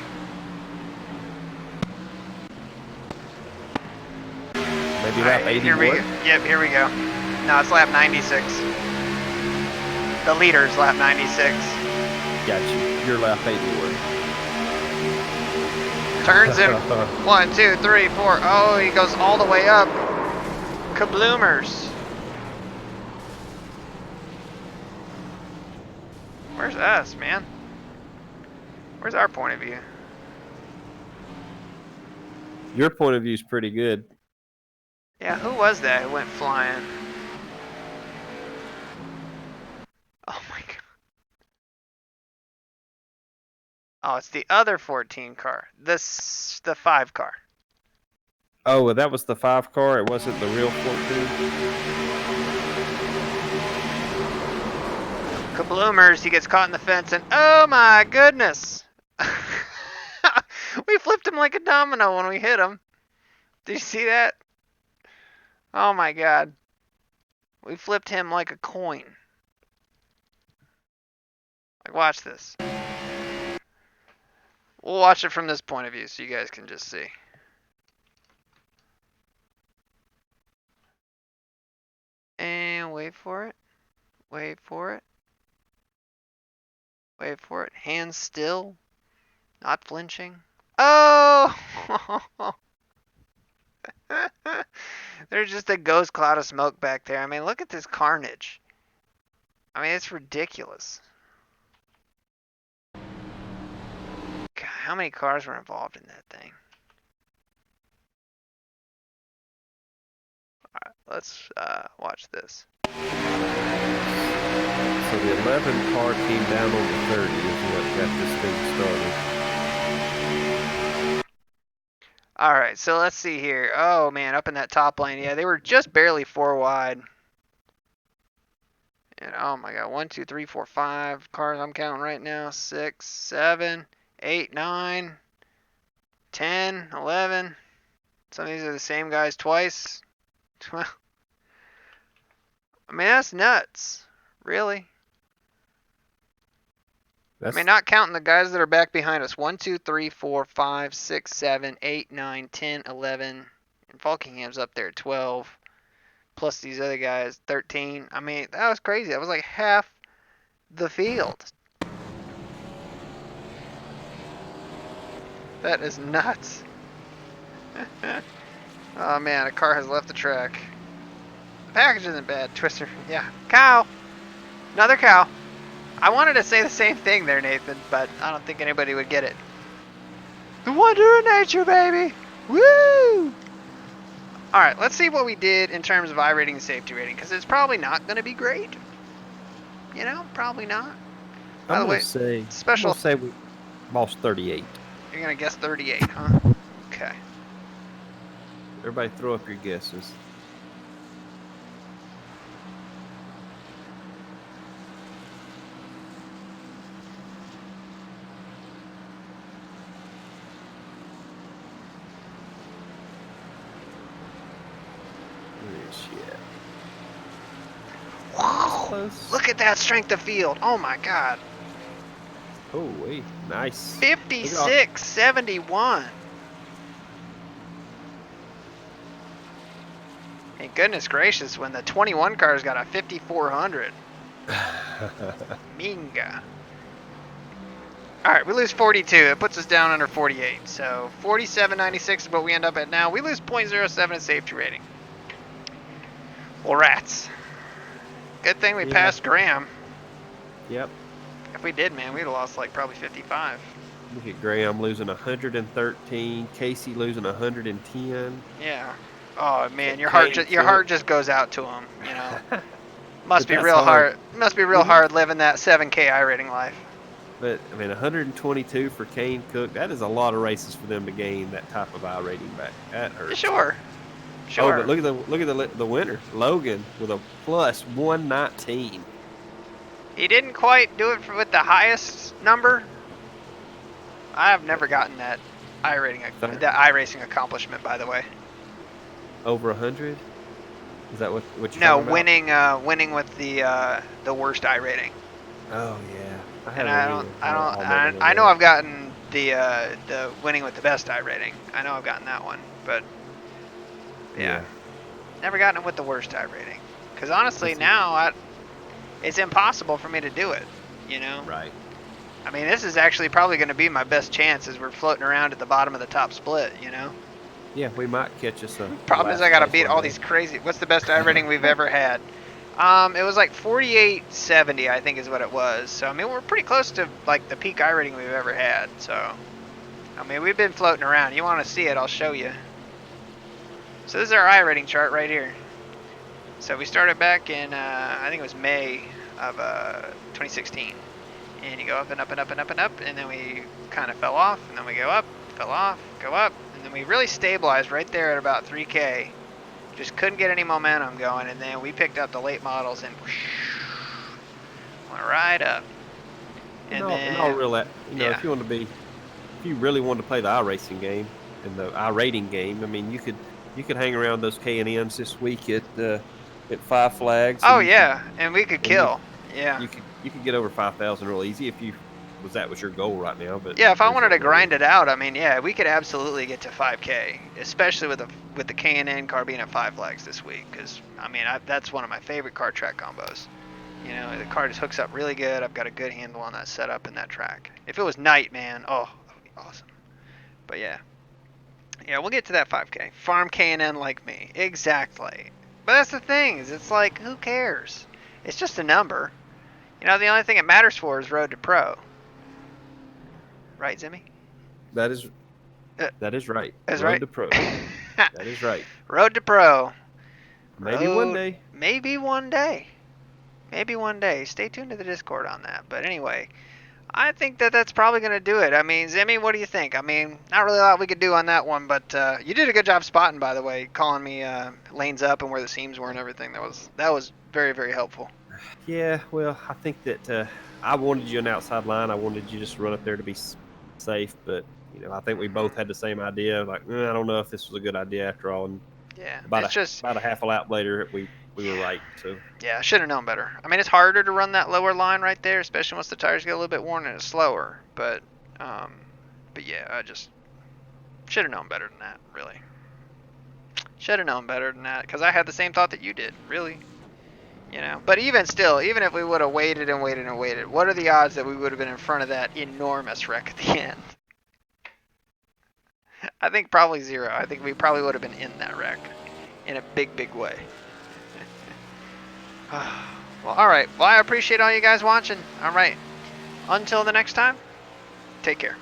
Maybe All lap right, 81. here we go. Yep, here we go. No, it's lap 96. The leader's lap 96. Got you. You're lap 81. Turns him. 1, 2, 3, 4. Oh, he goes all the way up. Kabloomers. Where's us, man? Where's our point of view? Your point of view is pretty good. Yeah, who was that who went flying? Oh my god. Oh, it's the other 14 car. The 5 car. Oh, well, that was the 5 car. It wasn't the real 14. Kabloomers, he gets caught in the fence and oh my goodness. We flipped him like a domino when we hit him. Did you see that? Oh my god. We flipped him like a coin. Like, watch this. We'll watch it from this point of view so you guys can just see. And wait for it. Wait for it. Wait for it. Hands still. Not flinching. Oh! There's just a ghost cloud of smoke back there. I mean, look at this carnage. I mean, it's ridiculous. God, how many cars were involved in that thing? Alright, let's watch this. So the 11 car came down on the 30 is what got this thing started. Alright, so let's see here. Oh man, up in that top lane. Yeah, they were just barely 4 wide. And oh my god, 1, 2, 3, 4, 5 cars I'm counting right now. 6, 7, 8, 9, 10, 11. Some of these are the same guys twice. 12. I mean, that's nuts. Really? I mean, not counting the guys that are back behind us. 1, 2, 3, 4, 5, 6, 7, 8, 9, 10, 11. And Falkingham's up there at 12. Plus these other guys, 13. I mean, that was crazy. That was like half the field. That is nuts. Oh man, a car has left the track. The package isn't bad. Twister, yeah. Cow. Another cow. I wanted to say the same thing there, Nathan, but I don't think anybody would get it. The wonder of nature, baby. Woo! Alright, let's see what we did in terms of iRating and safety rating, because it's probably not going to be great. You know, probably not. By the way, special. I'm gonna say we lost 38. You're going to guess 38, huh? Okay. Everybody throw up your guesses. Whoa! Look at that strength of field. Oh my god. Oh, wait. Nice. 56-71. Hey, goodness gracious, when the 21 cars got a 5400. Minga. Alright, we lose 42. It puts us down under 48. So 47.96 is what we end up at now. We lose 0.07 in safety rating. Well, rats. Good thing we passed Graham. Yep. If we did, man, we'd have lost like probably 55. Look at Graham losing 113. Casey losing 110. Yeah. Oh man, your heart just goes out to him. You know. Must be real hard. Must be real hard living that 7K iRating life. But I mean, 122 for Kane Cook. That is a lot of races for them to gain that type of iRating back. That hurts. Sure. Oh, but look at the winner, Logan, with a plus 119. He didn't quite do it with the highest number. I have never gotten that iRacing accomplishment, by the way. Over 100? Is that what you're No, talking about? winning with the worst iRating. Oh yeah. I know I've gotten the winning with the best iRating. I know I've gotten that one, but yeah. never gotten it with the worst iRating. Because honestly, Listen. now it's impossible for me to do it. You know. Right. I mean, this is actually probably going to be my best chance as we're floating around at the bottom of the top split. You know. Yeah, we might catch us a Problem is, last I got to place beat one all day. these crazy. What's the best iRating we've ever had? It was like 4870, I think, is what it was. So I mean, we're pretty close to like the peak iRating we've ever had. So, I mean, we've been floating around. You want to see it? I'll show you. So this is our iRating chart right here. So we started back in, I think it was May of 2016. And you go up and up and up and up and up, and then we kind of fell off, and then we go up, fell off, go up, and then we really stabilized right there at about 3K. Just couldn't get any momentum going, and then we picked up the late models and went right up. And And all real, yeah. if you really wanted to play the iRacing game and the iRating game, I mean, you could hang around those K&Ns this week at Five Flags. Oh yeah, and we could kill. Yeah. You could get over 5,000 real easy if that was your goal right now. But yeah, if I wanted to grind it out, I mean, yeah, we could absolutely get to 5K, especially with the K&N car being at Five Flags this week. Because I mean, that's one of my favorite car track combos. You know, the car just hooks up really good. I've got a good handle on that setup and that track. If it was night, man, oh, that would be awesome. But yeah, we'll get to that 5K. Farm K&N like me, exactly. But that's the thing, is it's like, who cares? It's just a number. You know, the only thing it matters for is Road to Pro. Right, Zimmy? That is right. That's Road right. to Pro. That is right. Road to Pro. Maybe one day. Maybe one day. Maybe one day. Stay tuned to the Discord on that. But anyway, I think that's probably going to do it. I mean, Zimmy, what do you think? I mean, not really a lot we could do on that one, but you did a good job spotting, by the way, calling me lanes up and where the seams were and everything. That was very, very helpful. Yeah, well, I think that I wanted you an outside line. I wanted you just to run up there to be safe, but I think we both had the same idea. Like, I don't know if this was a good idea after all. And yeah, about a half a lap later, we were right. So yeah, I should have known better. I mean, it's harder to run that lower line right there, especially once the tires get a little bit worn and it's slower. But yeah, I just should have known better than that. Really, should have known better than that because I had the same thought that you did. Really. But even still, even if we would have waited and waited and waited, what are the odds that we would have been in front of that enormous wreck at the end? I think probably 0. I think we probably would have been in that wreck in a big, big way. Well, all right. Well, I appreciate all you guys watching. All right. Until the next time, take care.